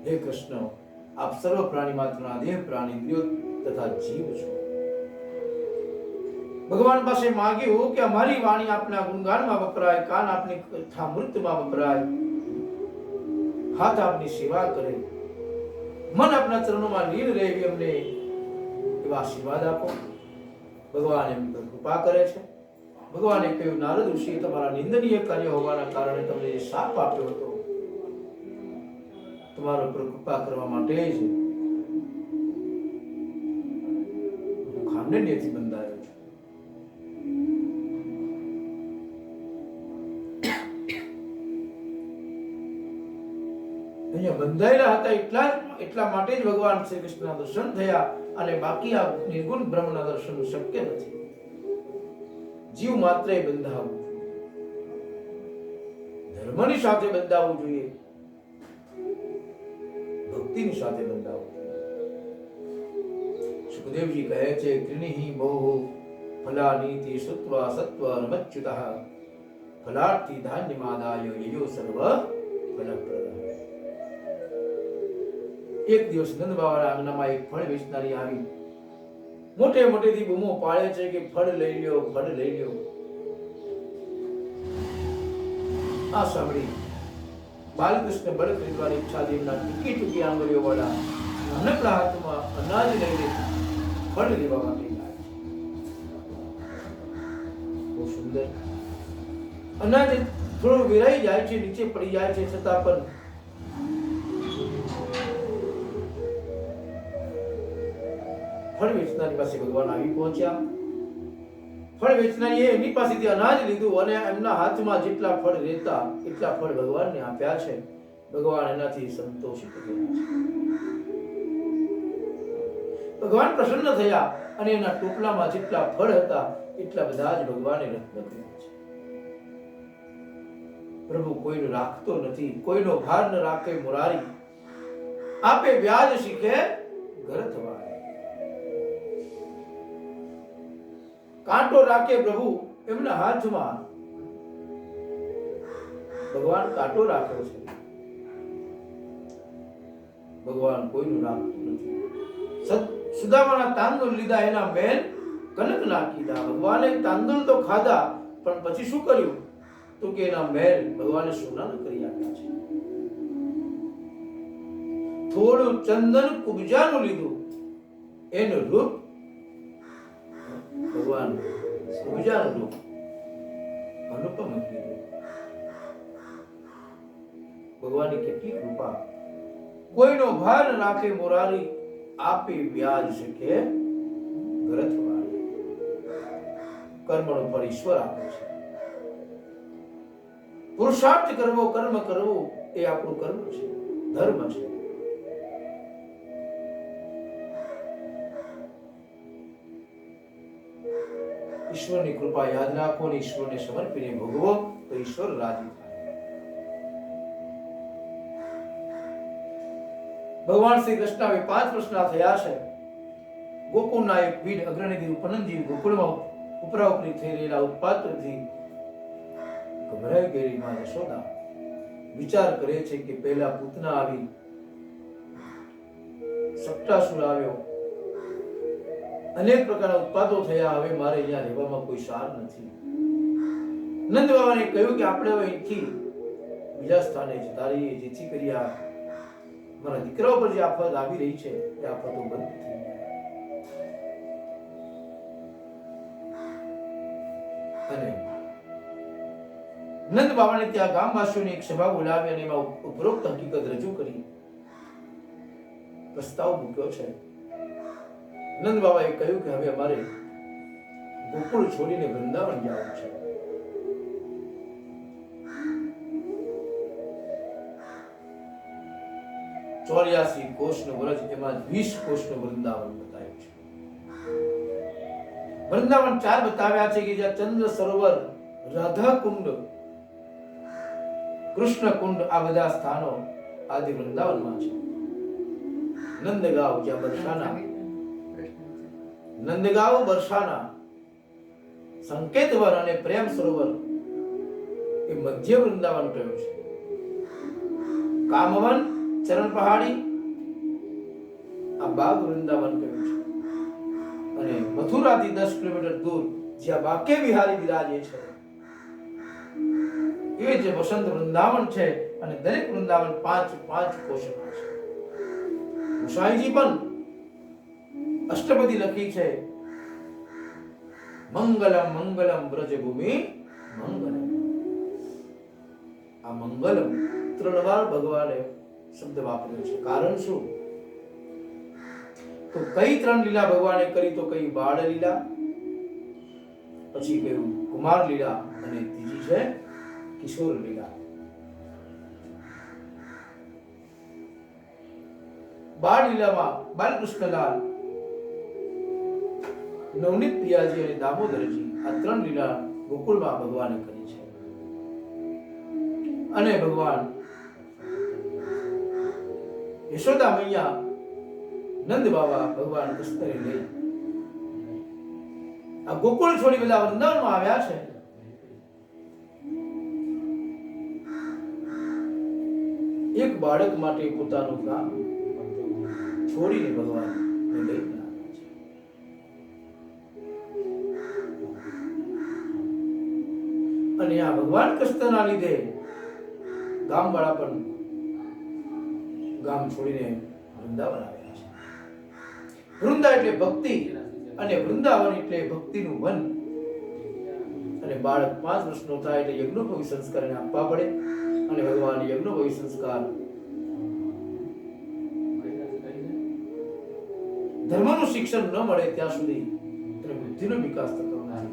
હે કૃષ્ણ, આપ સર્વ પ્રાણી માત્રના દેહ, પ્રાણી, ઇન્દ્રિયો તથા જીવ છો. ભગવાન પાસે માંગ્યું કે અમારી વાણી આપના ગુણગાનમાં વપરાય, કાન આપની કથામૃતમાં વપરાય, હાથ આપની સેવા કરે, મન આપના ચરણોમાં લીન રહે, એવી અમને એવા આશીર્વાદ આપો. ભગવાન એમ પર કૃપા કરે છે. ભગવાને કહ્યું, નારદ ઋષિ, તમારા નિંદનીય કાર્ય હોવાના કારણે તમને જે શાપ આપ્યો હતો, તમારા પર કૃપા કરવા માટે જ હું ખાંડણીયથી બંધાયો છું. અહીંયા બંધાયેલા હતા એટલા માટે જ ભગવાન શ્રી કૃષ્ણના દર્શન થયા, અને બાકી આ નિર્ગુણ બ્રહ્મના દર્શન શક્ય નથી. જીવ માત્રે બંધાવવું જોઈએ, ધર્મની સાથે બંધાવવું જોઈએ, ભક્તિની સાથે બંધાવવું જોઈએ. સુખદેવજી કહે છે, ત્રિનિહિ મોહ ફલાનીતિ સુત્વા સત્વ નમચ્યુતઃ ફલાર્થી ધાન્યમાદાય યયો સર્વ ફલપ્રદ. એક દિવસ નંદ બાબાના આંગણામાં એક ફળ વેચનારી આવી મોટેથી બૂમો પાડે છે કે ફળ લઈ લ્યો, ફળ લઈ લ્યો. આ સાંભળી બાલકૃષ્ણ બળ ખરીદવાની ઈચ્છાથી એમના ટૂંકી આંગળીઓ વાળા નાનકડા હાથમાં અનાજ લઈને ફળ લેવા માટે જાય. બહુ સુંદર. અનાજ થોડું વેરાઈ જાય છે, નીચે પડી જાય છે, છતાં પણ ફળ વેચનારી પાસે ભગવાન આવી પહોંચ્યા. ફળ વેચનારીએ એમની પાસેથી અનાજ લીધું અને એમના હાથમાં જેટલા ફળ રહેતા એટલા ફળ ભગવાનને આપ્યા છે. ભગવાન એનાથી સંતોષિત થયા છે. ભગવાન પ્રસન્ન થયા અને એના ટોપલામાં જેટલા ફળ હતા એટલા બધા જ ભગવાને રત્ન કર્યા છે. પ્રભુ કોઈનો રાખતો નથી, કોઈનો ભાર ન રાખે મુરારી, આપે વ્યાજ શીખે ઘર થવાય. કાંટો રાખે પ્રભુ એમના હાથમાં, ભગવાન કાંટો રાખ્યો છે. ભગવાન કોઈનું રાખતું નથી. સુદામાના તાંદુળ લીધા, એના મેલ કનક નાખીધા. ભગવાને તાંદુળ તો ખાધા, પણ પછી શું કર્યું? તો કે એના મેલ ભગવાને સોનાના કરી આપ્યા છે. થોડું ચંદન કુબજાનું લીધું, એનું રૂપ ભગવાન કુબજાનું રૂપ અનુપમ કીધું. ભગવાનની કેટલી કૃપા! કોઈનો ભાર રાખે મોરારી, આપે વ્યાજ શીખે ગ્રથવાળી. કર્મનો ફળ ઈશ્વર આપે છે. પુરુષાર્થ કરવો, કર્મ કરવું એ આપણું કર્મ છે, ધર્મ છે. ઈશ્વરની કૃપા યાદ રાખો અને ઈશ્વરને સમર્પીને ભોગવો તો ઈશ્વર રાજી થાય. ભગવાન શ્રી કૃષ્ણ હવે 5 વર્ષના થયા છે. ગોકુળના એક વીર અગ્રણીથી ઉપનંદજી ગોકુળમાં ઉપરા ઉપરી થઈ રહેલા ઉત્પાતથી ગભરાઈ ગયેલી માં યશોદા વિચાર કરે છે કે પહેલા પૂતના આવી, સપ્તાસુર આવ્યો, અનેક પ્રકારના ઉત્પાદો થયા, હવે મારે અહીંયા રહેવામાં કોઈ સાર નથી. નંદ બાબાને કહ્યું કે આપણે હવે અહીંથી બીજા સ્થાને જતા રહીએ, જેથી કરી આ મારા દીકરા ઉપર જે આફત આવી રહી છે એ આફતો બંધ થઈ જાય. અને નંદ બાબાને ત્યાં ગામવાસીઓની એક સભા બોલાવી અને એમાં ઉપરોક્ત હકીકત રજૂ કરી પ્રસ્તાવ મૂક્યો છે. નંદ બાબાએ કહ્યું કે હવે અમારે ગોકુળ છોડીને વૃંદાવન જવું છે. ચોર્યાસી કોષનું વ્રજ, એમાં 20 કોષનું વૃંદાવન બતાવ્યું છે. વૃંદાવન 4 બતાવ્યા છે કે જ્યાં ચંદ્ર સરોવર, રાધા કુંડ, કૃષ્ણ કુંડ, આ બધા સ્થાનો આદિ વૃંદાવનમાં છે. નંદગાંવ જ્યાં બરસાના, નંદગાંવ બરસાના, સંકેતવન અને પ્રેમ સરોવર એ મધ્ય વૃંદાવન કહ્યું છે. કામવન, ચરણ પહાડી આ બાગ વૃંદાવન કહ્યું છે. અને મથુરાથી 10 કિલોમીટર દૂર જ્યાં બાકે વિહારી બિરાજે છે એ જે વસંત વૃંદાવન છે. અને દરેક વૃંદાવન 5 કોષના છે. ગુસાઈજી પણ અષ્ટપદી લખી છે, મંગલમ મંગલમ બ્રજભૂમિ મંગલમ. આ મંગલમ 3 વાર ભગવાને શબ્દ વાપર્યો છે. કારણ શું? તો કઈ 3 લીલા ભગવાને કરી? તો કઈ બાળ લીલા, પછી કયું કુમાર લીલા, અને ત્રીજી છે કિશોર લીલા. બાળ લીલામાં બાલકૃષ્ણલાલ, નવનીત પિયાજી અને દામોદરજી, આ 3 લીલા ગોકુળમાં ભગવાને કરી છે. અને ભગવાન યશોદા મૈયા, નંદ બાબા ભગવાન કૃષ્ણને લઈ આ ગોકુળ છોડી બધા વૃંદાવનમાં આવ્યા છે. એક બાળક માટે પોતાનું કામ છોડીને ભગવાન લઈ આવ્યા છે. અને આ ભગવાન કૃષ્ણના લીધે ગામવાળા પણ ગામ છોડીને વૃંદાવન આવ્યા છે. વૃંદા એટલે ભક્તિ અને વૃંદાવન એટલે ભક્તિનું વન. અને બાળક 5 વર્ષનો થાય એટલે યજ્ઞોપવી સંસ્કાર એને આપવા પડે. અને ભગવાન યજ્ઞોપવી સંસ્કાર ધર્મનું શિક્ષણ ન મળે ત્યાં સુધી એને બુદ્ધિનો વિકાસ થતો નથી.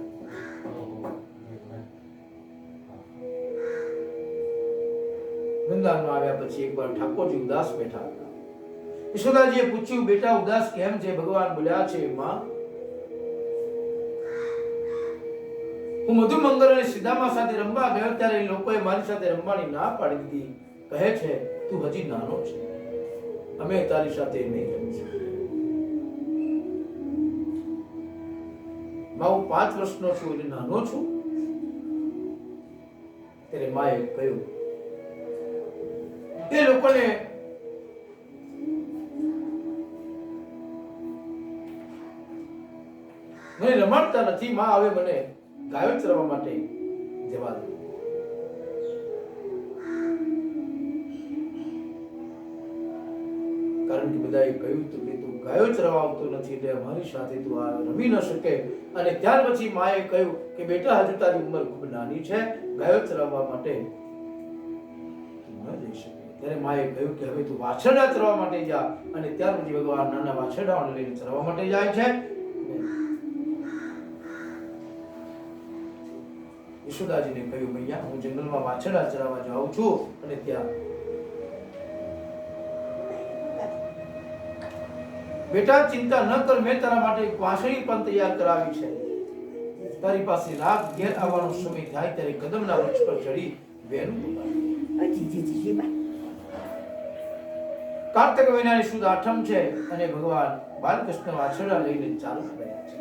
વૃંદાવનમાં આવ્યા પછી એકવાર ઠાકોરજી ઉદાસ બેઠા હતા. યશોદાજીએ પૂછ્યું, બેટા ઉદાસ કેમ છે? ભગવાન બોલ્યા છે, માં હું મધુમંગલ અને સીધામા સાથે રમવા ગયો ત્યારે લોકોએ મારી સાથે રમવાની ના પાડી દીધી. કહે છે તું હજી નાનો છે, અમે તારી સાથે નહીં રમી શકીએ. માં હું 5 વર્ષનો છું એટલે નાનો છું. ત્યારે માએ કહ્યું એ લોકોને મને રમાડતા નથી. માં હવે મને ગાયો ચરવા માટે જવા દો. કારણ કે બધાએ કહ્યું હતું કે તું ગાયો ચરવા આવતો નથી એટલે અમારી સાથે તું આ રમી ન શકે. અને ત્યાર પછી માએ કહ્યું કે બેટા હજુ તારી ઉંમર ખૂબ નાની છે, ગાયો ચરાવવા માટે તું ન જઈ શકે. ત્યારે માએ કહ્યું કે હવે તું વાછરડા ચરવા માટે જા. અને ત્યાર પછી ભગવાન નાના વાછરડાઓને લઈને ચરવા માટે જાય છે. યશોદાજીને કહ્યું, મૈયા હું જંગલમાં વાછરડા ચરાવવા જાઉં છું. અને ત્યાં બેટા ચિંતા ન કર, મેં તારા માટે એક વાંસળી પણ તૈયાર કરાવી છે. તારી પાસે રાત ઘેર આવવાનો સમય થાય ત્યારે કદમના વૃક્ષ પર ચડી વેણું વગાડ. કાર્તિક મહિનાની સુદ આઠમ છે અને ભગવાન બાલકૃષ્ણ વાછરડા લઈને ચાલુ થયા છે.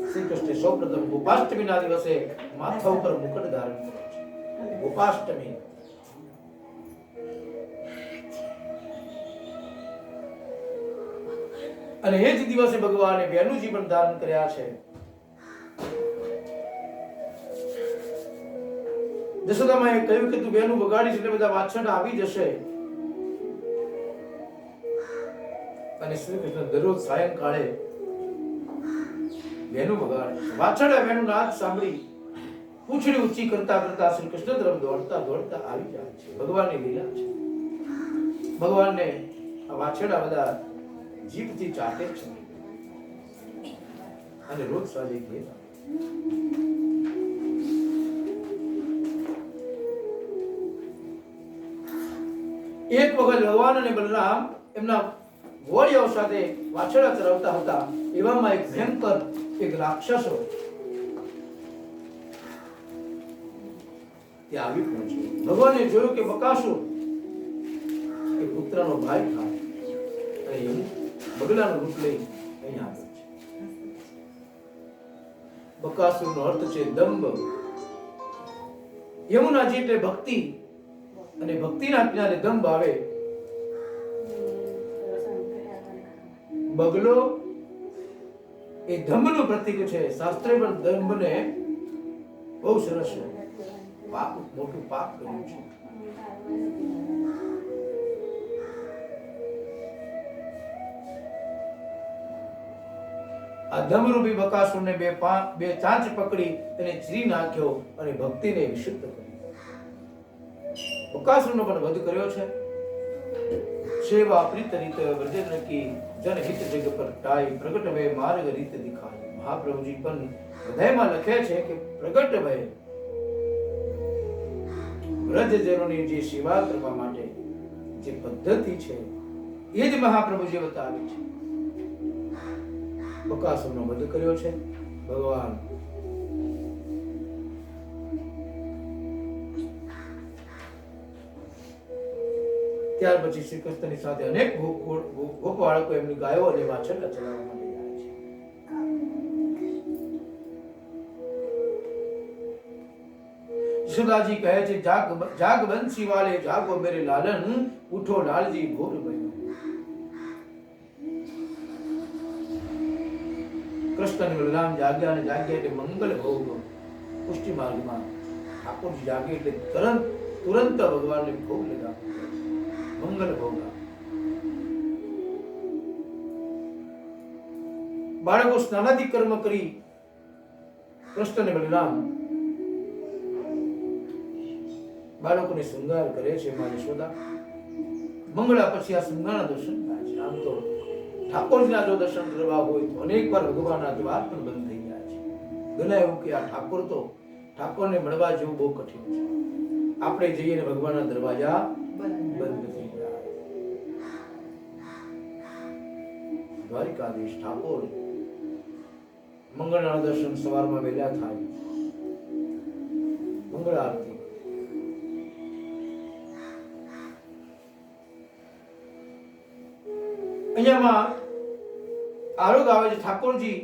શ્રી કૃષ્ણ સૌપ્રથમ ગોપાષ્ટમીના દિવસે માથા ઉપર મુકટ ધારણ કર્યો છે. ગોપાષ્ટમી અને એ જ દિવસે ભગવાને વેણુજી પણ ધારણ કર્યા છે. જશોદામાએ કહ્યું કે તું વેણું વગાડીશ એટલે બધા વાછરડા આવી જશે. અને શ્રી કૃષ્ણ દરરોજ સાયંકાળે વેણું વગાડે. વાછરડા વેણું નાદ સાંભળી પૂંછડી ઊંચી કરતા કરતા શ્રી કૃષ્ણ તરફ દોડતા દોડતા આવી જાય છે. ભગવાનની લીલા છે. ભગવાનને આ વાછરડા બધા જીભથી ચાટે છે અને રોજ સાંજે ઘેર આવે. એક વખત ભગવાન અને બલરામ એમના વોળિયાઓ સાથે વાછરડા ચરાવતા હતા. એવામાં એક ભયંકર એક રાક્ષસો ત્યાં આવી પહોંચ્યો. ભગવાને જોયું કે બકાસુર એ પુત્રનો ભાઈ થાય અને એવું બગલાનું રૂપ લઈ અહીંયા આવે છે. બકાસુરનો અર્થ છે દંભ. યમુનાજી એટલે ભક્તિ અને ભક્તિના કિનારે દંભ આવે. બગલો એ ધંભનું પ્રતીક છે. શાસ્ત્રે પણ દંભને બહુ સરસ પાપ, મોટું પાપ કર્યું છે. આ ધમરૂપી બકાસુરને બે ચાંચ પકડી એને ચીરી નાખ્યો અને ભક્તિને વિશુદ્ધ કરી. બકાસુરનો પણ વધ કર્યો છે. સેવા પ્રીત રીત વ્રજન કી જન હિત જગ પર ટાઈ પ્રગટ ભય માર્ગ રીત દિખાય. મહાપ્રભુજી પણ હૃદયમાં લખે છે કે પ્રગટ ભય વ્રજજનોની જે સેવા કરવા માટે જે પદ્ધતિ છે એ જ મહાપ્રભુજી બતાવી છે. બકાસુરનો વધ કર્યો છે ભગવાન. ત્યાર પછી શ્રી કૃષ્ણની સાથે અનેક ગોપબાળકો એમની ગાયો અને વાછરડા ચલાવવા માટે જાય છે. યશોદાજી કહે છે જાગ બંસી વાલે જાગો મેરે લાલન, ઉઠો લાલજી ભોર બન્યો. કૃષ્ણ અને બલરામ જાગ્યા અને જાગ્યા એટલે મંગલ ભોગ. પુષ્ટિ માર્ગમાં ઠાકોરજી જાગે એટલે તુરંત ભગવાનને ભોગ લગાવે. મંગલ ભોગ. બાળકો સ્નાનાદિ કર્મ કરી કૃષ્ણ અને બલરામ બાળકોને શૃંગાર કરે છે. મારી યશોદા મંગળા પછી આ શૃંગારના દર્શન થાય છે. આમ તો ઠાકોરજીના જો દર્શન કરવા હોય તો અનેક વાર ભગવાનના દ્વાર પણ બંધ થઈ ગયા છે. ગણાય એવું કે આ ઠાકોરને મળવા જેવું બહુ કઠિન છે. આપણે જઈએ ને ભગવાનના દરવાજા બંધ થઈ જાય. દ્વારિકાધીશ ઠાકોર મંગળના દર્શન સવારમાં વહેલા થાય. મંગળ આરતી અહીંયામાં આરોગ આવે છે. ઠાકોરજી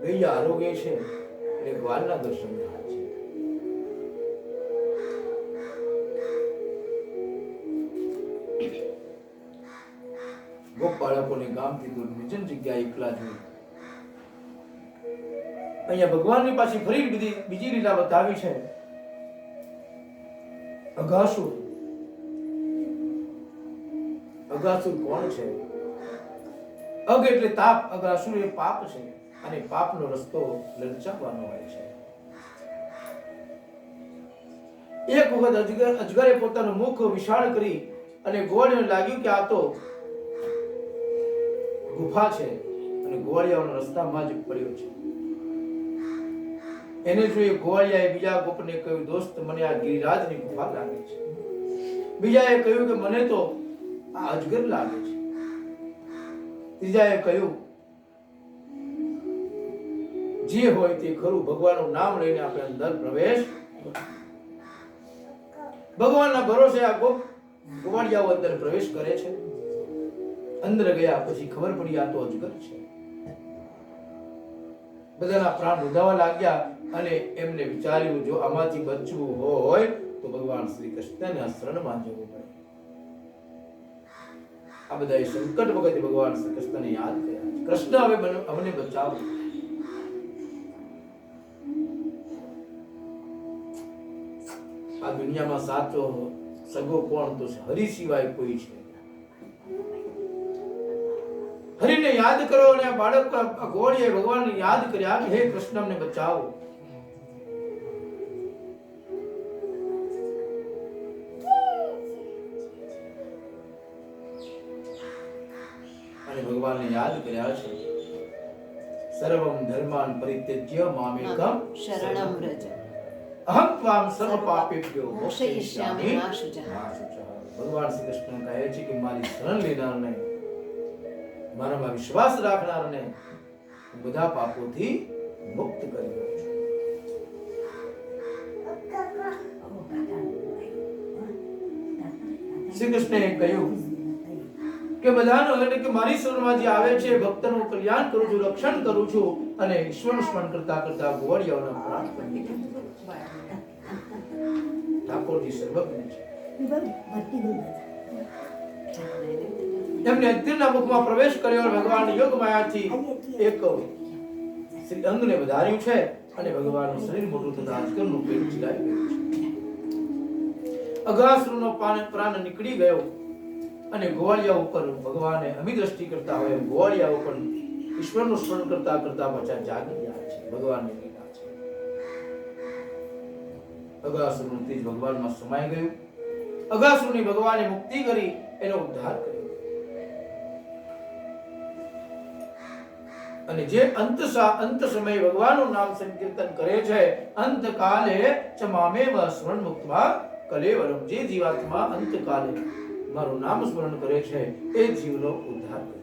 ગૈયા આરોગ્ય છે એટલે ગ્વાલના દર્શન થાય છે. ગોપ બાળકોને ગામથી દૂર નિર્જન જગ્યાએ એકલા જોઈ. અહીંયા ભગવાનની પાછી ફરી બીજી લીલા બતાવી છે. અઘાસુર. અઘાસુર કોણ છે? અગ એટલે તાપ. અઘાસુર એ પાપ છે અને પાપનો રસ્તો લલચાવવાનો હોય છે. એક વખત અજગરે પોતાનું મુખ વિશાળ કરી અને ગોવાળિયાને લાગ્યું કે આ તો ગુફા છે અને ગોવાળિયાનો રસ્તામાં જ પડ્યો છે. એને જોઈ ગોવાળિયાએ બીજા ગોપને કહ્યું, દોસ્ત મને આ ગિરિરાજની ગુફા લાગે છે. બીજાએ કહ્યું કે મને તો આ અજગર લાગે છે. ત્રીજાએ કહ્યું જે હોય તે ખરું, ભગવાનનું નામ લઈને આપણે અંદર પ્રવેશ. ભગવાનના ભરોસે આ ગોવાળિયાઓ અંદર પ્રવેશ કરે છે. અંદર ગયા પછી ખબર પડી આ તો અજગર છે. બધાના પ્રાણ રૂધાવા લાગ્યા અને એમને વિચાર્યું જો આમાંથી બચવું હોય તો ભગવાન શ્રી કૃષ્ણના શરણમાં જવું પડે. આ બધા સંકટ વખતે ભગવાન શ્રી કૃષ્ણને યાદ કર્યા. કૃષ્ણ હવે અમને બચાવો. આ દુનિયામાં સાચો સગો કોણ તો હરિ સિવાય કોઈ છે. હરિને યાદ કરો. અને આ બાળક ગોળીએ ભગવાનને યાદ કર્યા કે હે કૃષ્ણ અમને બચાવો. અને ભગવાનને યાદ કર્યા છે. સર્વમ ધર્માન પરિત્યજ્ય મામેકમ શરણમ વ્રજ અહમ ત્વામ સર્વ પાપેભ્યો મોક્ષયિષ્યામિ મા શુચઃ. ભગવાન શ્રી કૃષ્ણ કહે છે કે મારી શરણ લેનારને, મારામાં વિશ્વાસ રાખનારને હું બધા પાપોથી મુક્ત કરી દઉં છું. શ્રી કૃષ્ણએ કહ્યું કે બધાનો એટલે કે મારી શરણમાં જે આવે છે ભક્તનું કલ્યાણ કરું છું, રક્ષણ કરું છું અને ઈશ્વરનું સ્મરણ કરતા કરતા ગોવાળિયાઓના પ્રાણ પણ ઠાકોરજી સર્વજ્ઞ છે. એમને અર્જુનના મુખમાં પ્રવેશ કર્યો અને ભગવાન યોગ માયાથી એક શ્રી અંગને વધાર્યું છે અને ભગવાનનું શરીર મોટું થતા અજગરનું પેટ ચીલાઈ ગયું છે. અઘાસુરનો પ્રાણ નીકળી ગયો અને ગોવાળિયા ઉપર ભગવાને અમી દ્રષ્ટિ કરતા હોય ગોવાળિયા ઉપર ઈશ્વરનું સ્મરણ કરતા કરતા પાછા જાગી ગયા છે. ભગવાનની લીલા છે. અઘાસુરનું તેજ ભગવાનમાં સમાઈ ગયું. અઘાસુરની ભગવાને મુક્તિ કરી, એનો ઉદ્ધાર કર્યો. અને જે અંત સમયે ભગવાનનું નામ સંકીર્તન કરે છે, અંત કાલે ચ મામેવ સ્મરણ મુક્ત્વા કલેવરમ. જે જીવાત્મા અંત કાલે મારું નામ સ્મરણ કરે છે એ જીવનો ઉદ્ધાર કરે.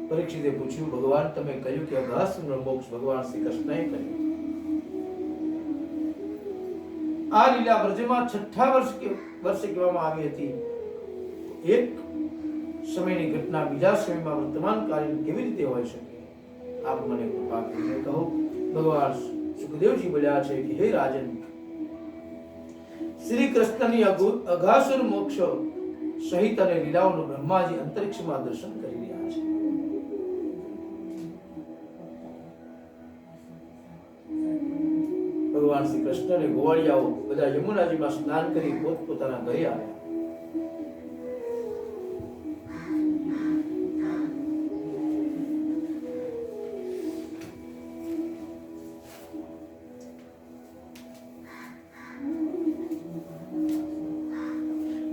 પરીક્ષિતે પૂછ્યું ભગવાન તમે કહ્યું કે અઘાસુરનો મોક્ષ ભગવાન શ્રી કૃષ્ણએ કર્યો. આ લીલા બ્રજમાં 6 વર્ષે કહેવામાં આવી હતી. એક સમયની ઘટના બીજા સમયમાં વર્તમાનકાલીન કેવી રીતે હોઈ શકે? આપ મને કૃપા કરીને કહો. ભગવાન સુખદેવજી બોલ્યા છે કે હે રાજન, શ્રી કૃષ્ણની અઘાસુર મોક્ષ સહિત અને લીલાઓનું બ્રહ્માજી અંતરિક્ષમાં દર્શન કરી રહ્યા છે. ભગવાન શ્રી કૃષ્ણ અને ગોવાળિયાઓ બધા યમુનાજીમાં સ્નાન કરી પોતપોતાના ઘરે આવ્યા.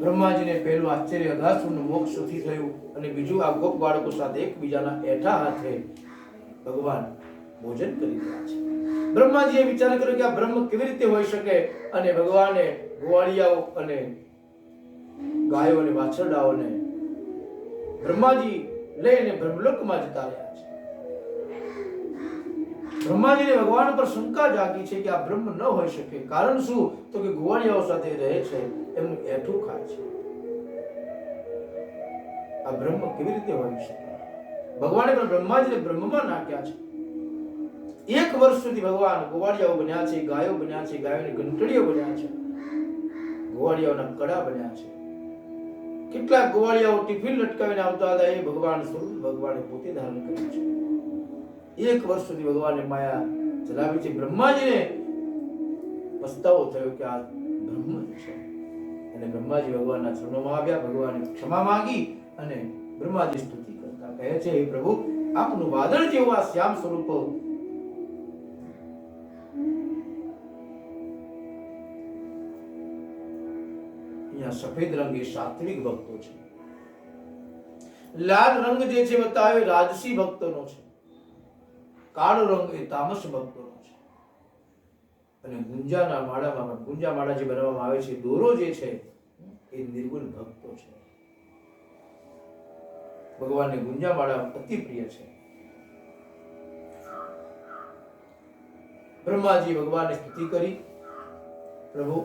બ્રહ્માજીને પહેલું આશ્ચર્ય અઘાસુરનું મોક્ષથી થયું અને બીજું આ ગોપ બાળકો સાથે એકબીજાના એઠા હાથે ભગવાન ભોજન કરી રહ્યા છે. બ્રહ્માજીએ વિચાર કર્યો કે આ બ્રહ્મ કેવી રીતે હોઈ શકે અને ભગવાને ગોવાળિયાઓ અને ગાયો અને વાછરડાઓને બ્રહ્માજી લઈને બ્રહ્મલોકમાં જતા રહ્યા છે. બ્રહ્માજીને ભગવાન પર શંકા જાગી છે કે આ બ્રહ્મ ન હોઈ શકે. કારણ શું? તો કે ગોવાળિયાઓ સાથે રહે છે, એમનું એઠું ખાય છે. આ બ્રહ્મ કેવી રીતે હોઈ શકે? ભગવાને પણ બ્રહ્માજીને બ્રહ્મમાં નાખ્યા છે. 1 વર્ષ સુધી ભગવાન ગોવાળિયાઓ બન્યા છે, ગાયો બન્યા છે, ગાયોની ઘંટડીઓ બન્યા છે, ગોવાળિયાઓના કડા બન્યા છે. કેટલાક ગોવાળિયાઓ ટિફિન લટકાવીને આવતા હતા, એ ભગવાન સ્વરૂપ ભગવાને પોતે ધારણ કર્યું છે. 1 વર્ષ સુધી ભગવાને માયા ચલાવી છે. બ્રહ્માજીને પસ્તાવો થયો કે આ બ્રહ્મ છે અને બ્રહ્માજી ભગવાનના ચરણોમાં આવ્યા. ભગવાને ક્ષમા માંગી અને બ્રહ્માજી સ્તુતિ કરતા કહે છે હે પ્રભુ, આપનું વાદળ જેવું આ શ્યામ સ્વરૂપ અહીંયા સફેદ રંગ એ સાત્વિક ભક્તો છે. લાલ રંગ જે છે બતાવ્યો રાજસી ભક્તોનો છે. કાળો રંગ એ તામસ ભક્તોનો છે. અને ગુંજાના માળામાં ગુંજા માળા જે બનાવવામાં આવે છે, દોરો જે છે એ નિર્ગુણ ભક્તો છે. ભગવાનને ગુંજા માળા અતિ પ્રિય છે. બ્રહ્માજી ભગવાનની સ્તુતિ કરી. પ્રભુ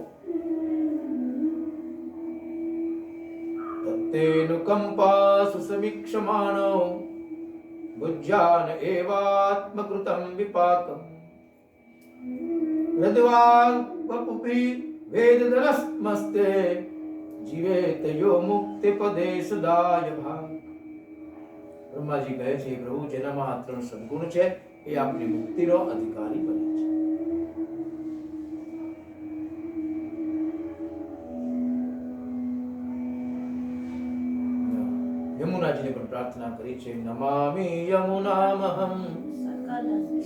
તત્તેનુકંપા સુસમીક્ષમાણો ગુજ્જાન એવાત્મકૃતં વિપાકં હૃદવાપુપી વેદદલસ્મસ્તે જીવેત યો મુક્તિ પદે સદાય ભાગ. બ્રહ્માજી કહે છે, પ્રભુ જેનામાં આ ત્રણ સદગુણ છે એ આપની મુક્તિનો અધિકારી બને છે. યમુનાજીને પણ પ્રાર્થના કરી છે, નમામિ યમુનામહં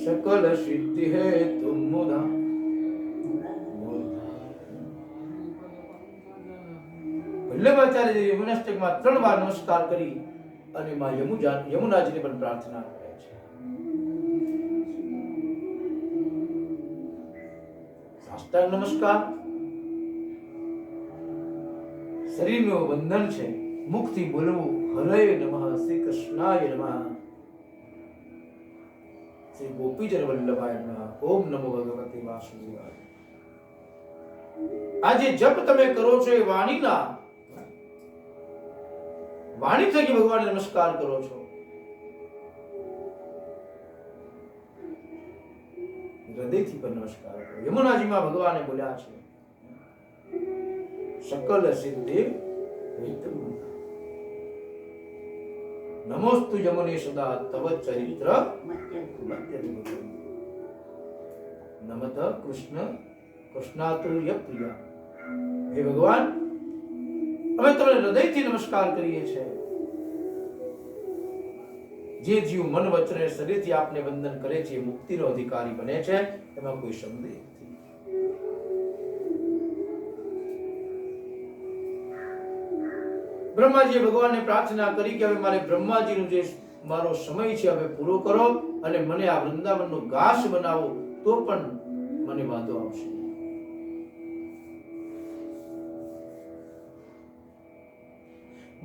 સકલ સિદ્ધિ હેતુ મુદા. વલ્લભાચાર્ય યમુનાષ્ટકમાં 3 વાર નમસ્કાર કરી અને માં યમુનાજીને પણ પ્રાર્થના કરે છે. સાષ્ટાંગ નમસ્કાર શરીરનું બંધન છે. મુખથી બોલવું હરે નમઃ, શ્રી કૃષ્ણાય નમઃ, શ્રી ગોપીજન વલ્લભાય નમઃ, ઓમ નમો ભગવતે વાસુદેવાય. આ જે જપ તમે કરો છો એ વાણી થકી ભગવાનને નમસ્કાર કરો છો. હૃદયથી પણ નમસ્કાર કરો. યમુનાજીમાં ભગવાને બોલ્યા છે, સકલ સિદ્ધિ હેતુ નમોસ્તુ યમુને સદા તવ ચરિત્ર નમત કૃષ્ણ કૃષ્ણાતુર્ય પ્રિય. હે ભગવાન, અમે તમને હૃદયથી નમસ્કાર કરીએ છીએ. જે જીવ મન વચન શરીરથી આપને વંદન કરે છે એ મુક્તિનો અધિકારી બને છે, એમાં કોઈ સંદેહ નથી. બ્રહ્માજીએ ભગવાનને પ્રાર્થના કરી કે હવે મારે બ્રહ્માજીનું જે મારો સમય છે હવે પૂરો કરો અને મને આ વૃંદાવનનો ઘાસ બનાવો, તો પણ મને વાંધો આવશે.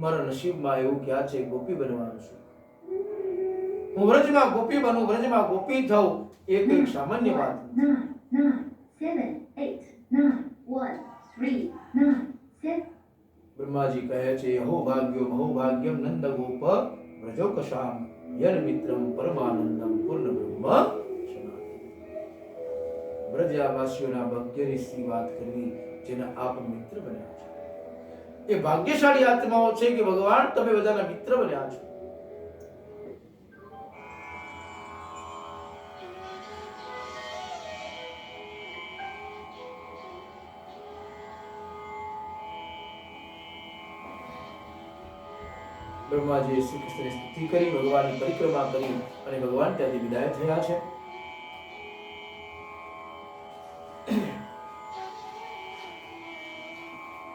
મારા નસીબમાં એવું ક્યાં છે ગોપી બનવાનું છે. હું વ્રજમાં ગોપી બનું, વ્રજમાં ગોપી થઉં એ કંઈક સામાન્ય વાત નથી. 9, 7, 8, 9, 1, 3, 9, 7. બ્રહ્માજી કહે છે, અહો ભાગ્યો મહો ભાગ્યમ નંદ ગોપ વ્રજો કશામ યન મિત્રમ પરમાનંદમ પૂર્ણ બ્રહ્મ સનાતન. વ્રજવાસીઓના ભાગ્યની સી વાત કરવી જેના આપ મિત્ર બન્યા છો. એ ભાગ્યશાળી આત્માઓ છે કે ભગવાન તમે બધાના મિત્ર બન્યા છો. બ્રહ્માજીએ શ્રી કૃષ્ણની સ્તુતિ કરી, ભગવાનની પરિક્રમા કરી અને ભગવાન ત્યાંથી વિદાય થયા છે.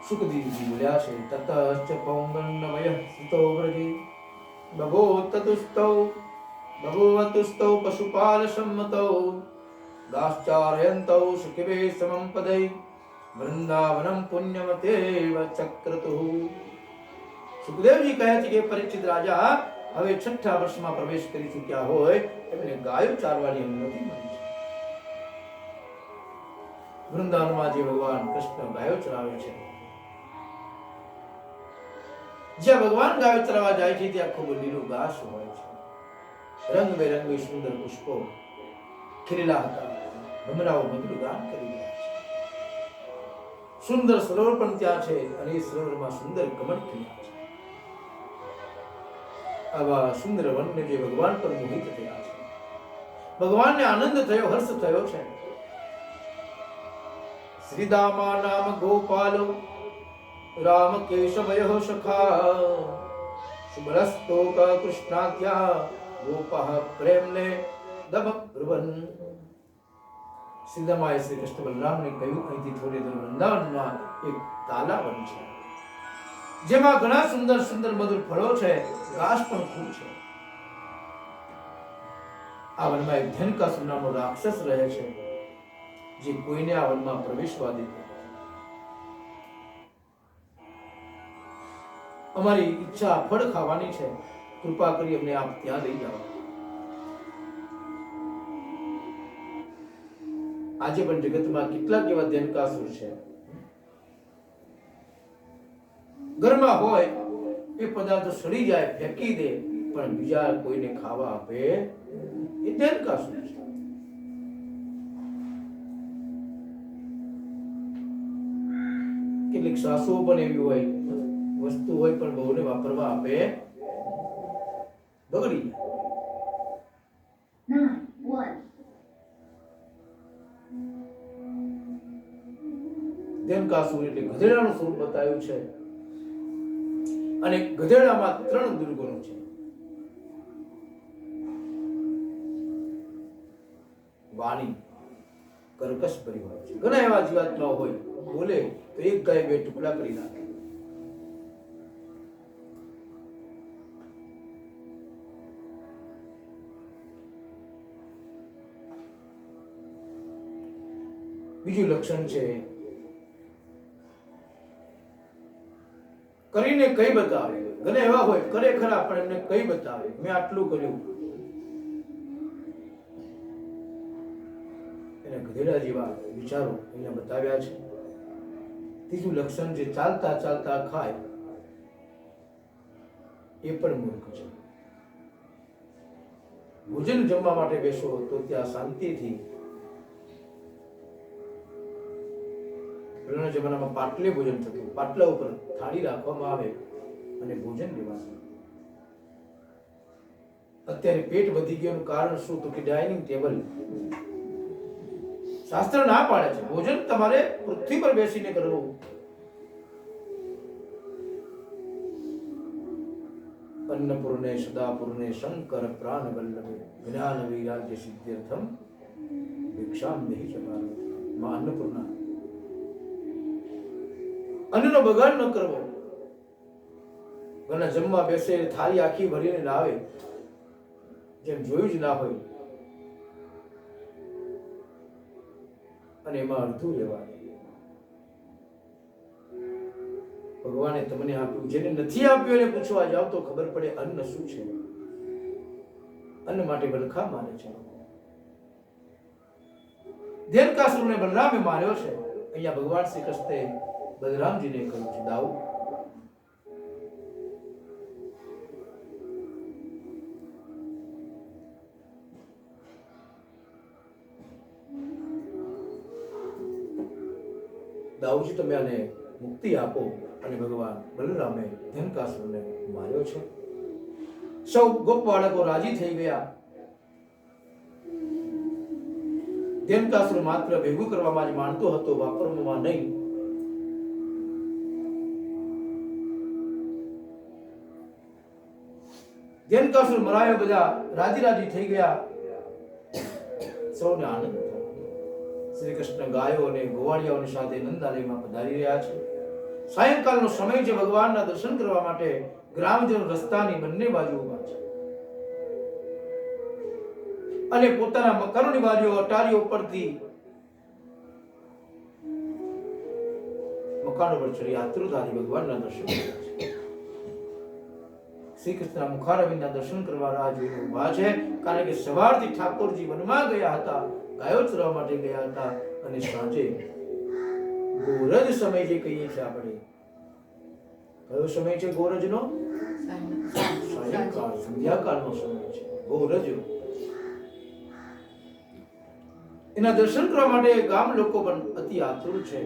સુખદેવજી બોલ્યા છે, તતશ્ચ પૌંગન્નવયઃ સ્થિતો વ્રજે બભૂવતુસ્તૌ પશુપાલ સંમતૌ દાશ્ચારયन्तૌ સુખિભે સમં પદૈ વૃંદાવનમ પુણ્યમતેવ ચક્રતુઃ. સુખદેવજી કહે છે કે પરીક્ષિત રાજા હવે 6ઠા વર્ષમાં પ્રવેશ કરી ચૂક્યા હોય એમને ગાયો ચારવાની અનુમતિ મળી છે. વૃંદાવનમાં જે ભગવાન કૃષ્ણ ગાયો ચરાવે છે, જ્યાં ભગવાન ગાયો ચરાવવા જાય છે ત્યાં ખૂબ લીલું ઘાસ હોય છે, રંગબેરંગી સુંદર પુષ્પો ખીલેલા હતા, ભમરાઓ મધુર ગાન કરી રહ્યા છે. સુંદર સરોવર પણ ત્યાં છે અને એ સરોવરમાં સુંદર કમળ ખીલ્યા છે. આવા સુંદર વનને જે ભગવાન પર મોહિત થયા છે, ભગવાનને આનંદ થયો, હર્ષ થયો છે. શ્રીદામા નામ ગોપાલો રામ કેશવયો સખા શુભરસ્તોક કૃષ્ણાત્યા ગોપઃ પ્રેમને દમ બ્રુવન. શ્રીદામાએ શ્રી કૃષ્ણ બલરામને કહ્યું, અહીંથી થોડી દૂર વૃંદાવનમાં એક તાલાવન છે, જેમાં ઘણા સુંદર સુંદર મધુર ફળો છે, ઘાસ પણ ખૂબ છે. આ વનમાં એક ધનકાસુર નામનો રાક્ષસ રહે છે, જે કોઈને આ વનમાં પ્રવેશવા દે. અમારી ઈચ્છા ફળ ખાવાની છે, કૃપા કરી અમને આપ ત્યાં લઈ જાઓ. આજે પણ જગતમાં કેટલાક એવા ધ્યાનકાસુર છે, ઘરમાં હોય એ પદાર્થો સડી જાય ફેંકી દે, પણ બીજા કોઈને ખાવા આપે એ ધ્યાનકાસુર છે. કેટલીક સાસુઓ પણ એવી હોય, વસ્તુ હોય પણ બહુને વાપરવા આપે, બગડી જાય. 9, 1. ધ્યાનકાસુર એટલે ગધેડાનું સ્વરૂપ બતાવ્યું છે, અને ગધેડામાં 3 દુર્ગુણો છે. વાણી કર્કશ ભરી હોય છે. ઘણા એવા જીવાત્મા હોય, બોલે તો એક ગાય 2 ટુકડા કરી નાખે. બીજું લક્ષણ છે કરીને કઈ બતાવે. ઘણા એવા હોય કરે ખરા પણ એમને કઈ બતાવે, મેં આટલું કર્યું. એને ગધેડા જેવા વિચારો અહીંયા બતાવ્યા છે. ત્રીજું લક્ષણ છે ચાલતા ચાલતા ખાય, એ પણ મૂર્ખ છે. ભોજન જમવા માટે બેસો તો ત્યાં શાંતિથી, પહેલાના જમાનામાં પાટલે ભોજન થતું, પાટલા ઉપર થાળી રાખવામાં આવે અને ભોજન લેવાનું. અત્યારે પેટ વધી ગયાનું કારણ શું? તો કે ડાઇનિંગ ટેબલ. શાસ્ત્ર ના પાડે છે ભોજન તમારે પૃથ્વી પર બેસીને કરવું. અન્નપૂર્ણે સદાપૂર્ણે શંકર પ્રાણ વલ્લભે જ્ઞાન વૈરાગ્ય સિદ્ધ્યર્થમ ભિક્ષામ દેહી ચકાર. માં અન્નપૂર્ણા, અન્નનો બગાડ ન કરવો. ઘણા જમવા બેસે થાળી આખી ભરીને લાવે, જેમ જોયું જ ના હોય, અને એમાં અડધું લેવાનું. ભગવાને તમને આપ્યું, જેને નથી આપ્યું એને પૂછવા જાવ તો ખબર પડે અન્ન શું છે. અન્ન માટે બલખા મારે છે. ધ્યાનકાસુરને બલરામે માર્યો છે. અહીંયા ભગવાન શ્રી કૃષ્ણે બલરામજીને કહ્યું છે, દાઉ દાઉજી તમે આને મુક્તિ આપો. અને ભગવાન બલરામે ધ્યાનકાસુરને માર્યો છે. સૌ ગોપ બાળકો રાજી થઈ ગયા. ધ્યાનકાસુર માત્ર ભેગું કરવામાં જ માનતો હતો, વાપરવામાં નહીં. ધ્યાનકાસુર મરાયો, બધા રાજી થઈ ગયા. સૌને આનંદ થયો. શ્રી કૃષ્ણ ગાયો અને ગોવાળિયાઓની સાથે નંદાલયમાં પધારી રહ્યા છે. સાયંકાળનો સમય છે. ભગવાનના દર્શન કરવા માટે ગ્રામજનો રસ્તાની બંને બાજુ ઉભા છે, અને પોતાના મકાનોની બારીઓ અટારીઓ પરથી મકાનો પર ચડી આતુરતાથી ભગવાનના દર્શન કરે છે. શ્રી કૃષ્ણના મુખારવિંદના દર્શન કરવા રાહ જોઈને ઉભા છે, કારણ કે સવારથી ઠાકોરજી વનમાં ગયા હતા, ગાયો ચરવા માટે ગયા હતા, અને સાંજે ગોરજ સમય જે કહીએ છીએ આપણે, કયો સમય છે ગોરજનો? સાયંકાળ, સંધ્યાકાળનો સમય છે ગોરજ. એના દર્શન કરવા માટે ગામ લોકો પણ અતિ આતુર છે.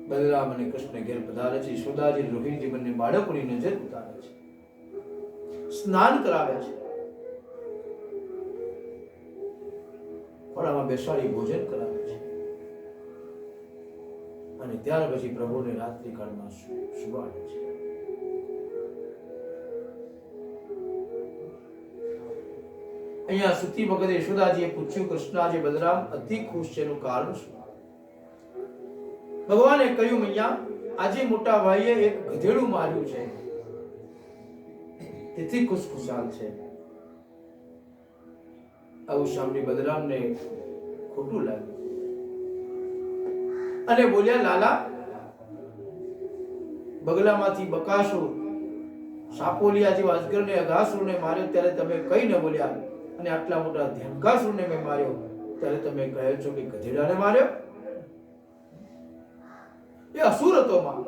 બલરામ અને કૃષ્ણ ઘેર પધારે છે. યશોદાજી રોહિણજી બંને બાળકોની નજર ઉતારે છે, સ્નાન કરાવે છે, ખોળામાં બેસાડી ભોજન કરાવે છે, અને ત્યાર પછી પ્રભુને રાત્રિ કાળમાં સુવાડે છે. અહીંયા સુતી વખતે યશોદાજીએ પૂછ્યું, કૃષ્ણ આજે બલરામ અતિ ખુશ છે, એનું કારણ શું? ભગવાને કહ્યું, મૈયા આજે મોટા ભાઈએ એક ગધેડું માર્યું છે, તેથી ખુશખુશાલ છે. આવું સાંભળી બલરામને ખોટું લાગ્યું અને બોલ્યા, લાલા, બગલામાંથી બકાસુર, સાપોલિયા જેવા અજગરને, અઘાસુરને માર્યો ત્યારે તમે કઈ ન બોલ્યા, અને આટલા મોટા ધ્યાનકાસુરને મેં માર્યો ત્યારે તમે કહો છો કે ગધેડાને માર્યો? એ અસુર હતો માં.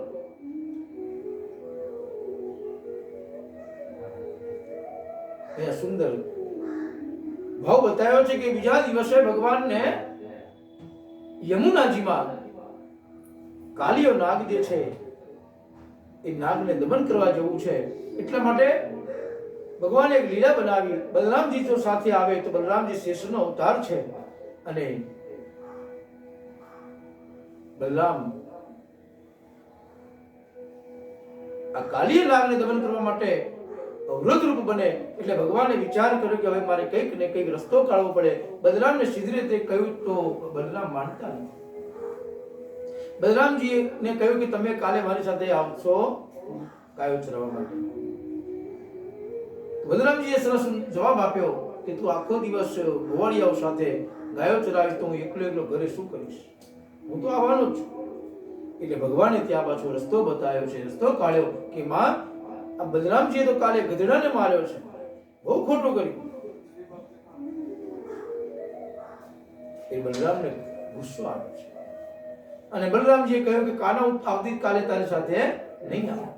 એ સુંદર ભાવ બતાવ્યો છે કે બીજા દિવસે ભગવાનને યમુનાજીમાં કાલિયો નાગ જે છે એ નાગને દમન કરવા જવું છે. એટલા માટે ભગવાને એક લીલા બનાવી. બલરામજી જો સાથે આવે તો બલરામજી શેષનો અવતાર છે અને બલરામ આ કાલિય નાગને દમન કરવા માટે અવરોધ રૂપ બને. એટલે ભગવાને વિચાર કર્યો કે હવે મારે કંઈક ને કંઈક રસ્તો કાઢવો પડે. બલરામને સીધી રીતે કહ્યું તો બલરામ માનતા નથી. બલરામજીને કહ્યું કે તમે કાલે મારી સાથે આવશો ગાયો ચરાવવા માટે. બલરામજીએ સરસ જવાબ આપ્યો કે તું આખો દિવસ ગોવાળિયાઓ સાથે ગાયો ચરાવીશ તો હું એકલો એકલો ઘરે શું કરીશ? હું તો આવવાનો જ છું. એટલે ભગવાને ત્યાં પાછો રસ્તો બતાવ્યો છે, રસ્તો કાઢ્યો કે માં, આ બલરામજીએ તો કાલે ગધેડાને માર્યો છે, બહુ ખોટું કર્યું. એ બલરામને ગુસ્સો આવ્યો છે અને બલરામજીએ કહ્યું કે કાના હું આવતીકાલે તારી સાથે નહીં આવું.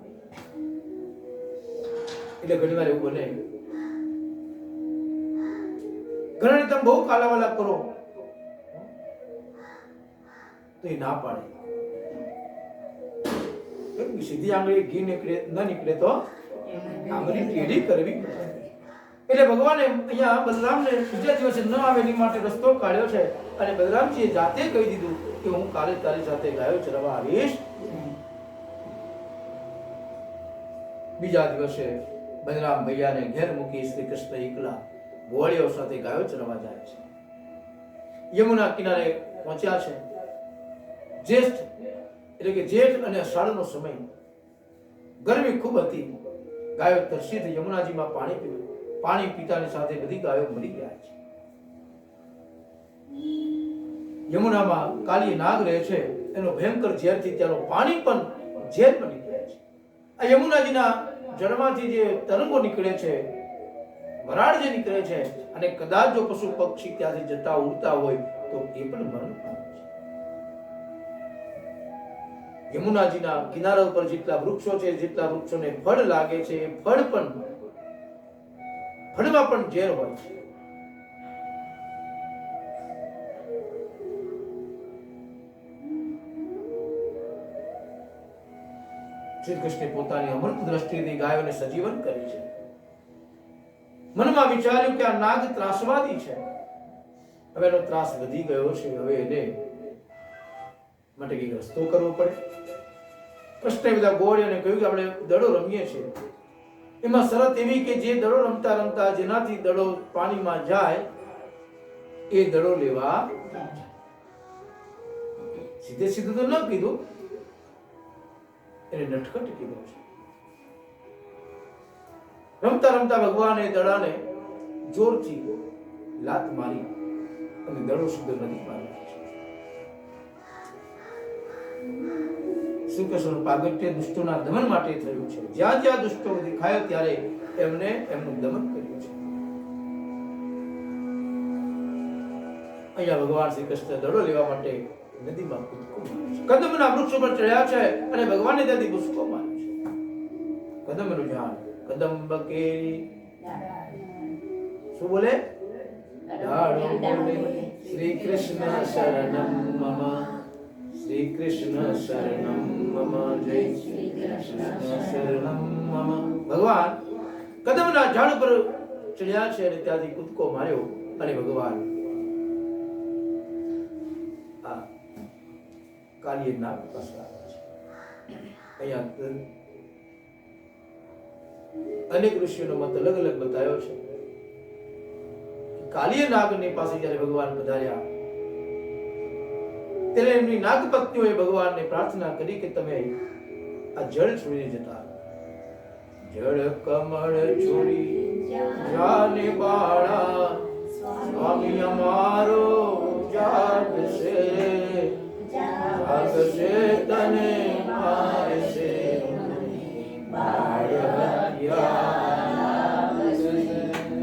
એટલે ઘણી વાર એવું બને, ઘણા તમે બહુ કાલાવાલા કરો તો એ ના પાડે. સીધી આંગળી ઘી નીકળે ન નીકળે તો આંગળી ટેઢી કરવી. એટલે ભગવાને અહીંયા બલરામને બીજા દિવસે ન આવે એની માટે રસ્તો કાઢ્યો છે અને બલરામજીએ જાતે કહી દીધું કે હું કાલે તારી સાથે ગાયો ચરાવવા આવીશ. બીજા દિવસે બલરામ ભૈયાને ઘેર મૂકી શ્રી કૃષ્ણ એકલા ગોવાળીઓ સાથે ગાયો ચરાવવા જાય છે. યમુના કિનારે પહોંચ્યા છે. જ્યેષ્ઠ એટલે કે જેઠ અને અષાઢનો સમય. ગરમી ખૂબ હતી. ગાયો તરસી થઈ યમુનાજીમાં પાણી પીવું. પાણી પીતાની સાથે બધી ગાયો મરી ગયા છે. યમુનામાં કાલી નાગ રહે છે. એનો ભયંકર ઝેરથી ત્યાંનું પાણી પણ ઝેર બની ગયા છે. આ યમુનાજીના જળમાંથી જે તરંગો નીકળે છે, વરાળ જે નીકળે છે, અને કદાચ જો પશુ પક્ષી ત્યાંથી જતા ઉડતા હોય તો એ પણ મરણ પામે છે. યમુનાજીના કિનારા ઉપર જેટલા વૃક્ષો છે, જેટલા વૃક્ષોને ફળ લાગે છે, ફળમાં પણ ઝેર હોય છે. શ્રી કૃષ્ણે પોતાની અમૃત દ્રષ્ટિથી ગાયોને સજીવન કરી છે. મનમાં વિચાર્યું કે આ નાગ ત્રાસવાદી છે, હવે એનો ત્રાસ વધી ગયો છે, હવે એને માટે કઈક રસ્તો કરવો પડે. કૃષ્ણે બધા ગોળીઓને કહ્યું કે આપણે દડો રમીએ છીએ. એમાં શરત એવી કે જે દડો રમતા રમતા જેનાથી દડો પાણીમાં જાય એ દડો લેવા. સીધે સીધું તો ન કીધું, એને નટખટ કીધું છે. રમતા રમતા ભગવાને દડાને જોરથી લાત મારી અને દડો સીધો નદી પાર નાખ્યો. શ્રી કૃષ્ણ પ્રાગટ્ય દુષ્ટોના દમન માટે થયું છે. જ્યાં જ્યાં દુષ્ટો દેખાયો ત્યારે એમને એમનું દમન કર્યું છે. અહીંયા ભગવાન શ્રી કૃષ્ણ દડો લેવા માટે નદીમાં કૂદકો માર્યો છે. કદમના વૃક્ષ પર ચડ્યા છે અને ભગવાને ત્યાંથી કૂદકો માર્યો છે. કદમનું ઝાડ કદંબ કેરી શું બોલે? શ્રી કૃષ્ણ શરણમ મમ, શ્રી કૃષ્ણ શરણમ મમ, જય શ્રી કૃષ્ણ શરણમ મમ. ભગવાન કદમના ઝાડ પર ચડ્યા છે અને ત્યાંથી કૂદકો માર્યો અને ભગવાન આ કાલિય નાગ પાસે આવ્યા છે. અહીંયા અનેક ઋષિઓનો મત અલગ અલગ બતાવ્યો છે. કાલિય નાગની પાસે જ્યારે ભગવાન પધાર્યા ત્યારે એમની નાગપત્નીઓએ ભગવાનને પ્રાર્થના કરી કે તમે આ જળ છોડીને જતા રહો. જળ કમળ છોડી જાને બાળા સ્વામી અમારો જાગશે જાગશે તને મારશે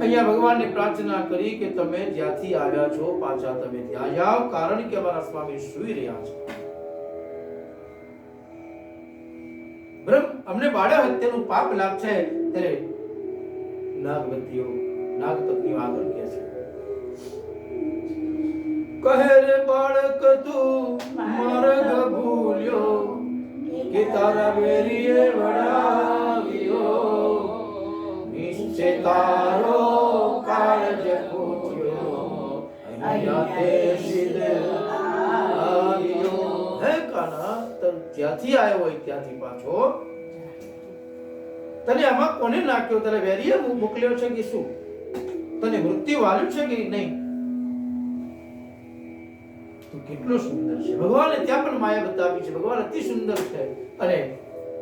અહીંયા ભગવાનને પ્રાર્થના કરી કે તમે જ્યાંથી આવ્યા છો પાછા તમે ત્યાં જાઓ, કારણ કે અમારા સ્વામી સૂઈ રહ્યા છે. બ્રહ્મ અમને બાળક હત્યાનું પાપ લાગશે ત્યારે નાગપતિઓ આગળ કહે છે, કહે રે બાળક તું માર્ગ ભૂલ્યો કે તારા વેરીએ વડાવ્યો, નિશ્ચય તારો કાળજ પૂછ્યો અહીંયા તે સિદ્ધ આવ્યો. હે કાના, તું જ્યાંથી આવ્યો હોય ત્યાંથી પાછો, તને આમાં કોને નાખ્યો? તને વેરીએ મોકલ્યો છે કે શું? તને મૃત્યુ વાલ્યું છે કે નહીં? તું કેટલો સુંદર છે. ભગવાને ત્યાં પણ માયા બતાવી છે. ભગવાન અતિ સુંદર છે. અને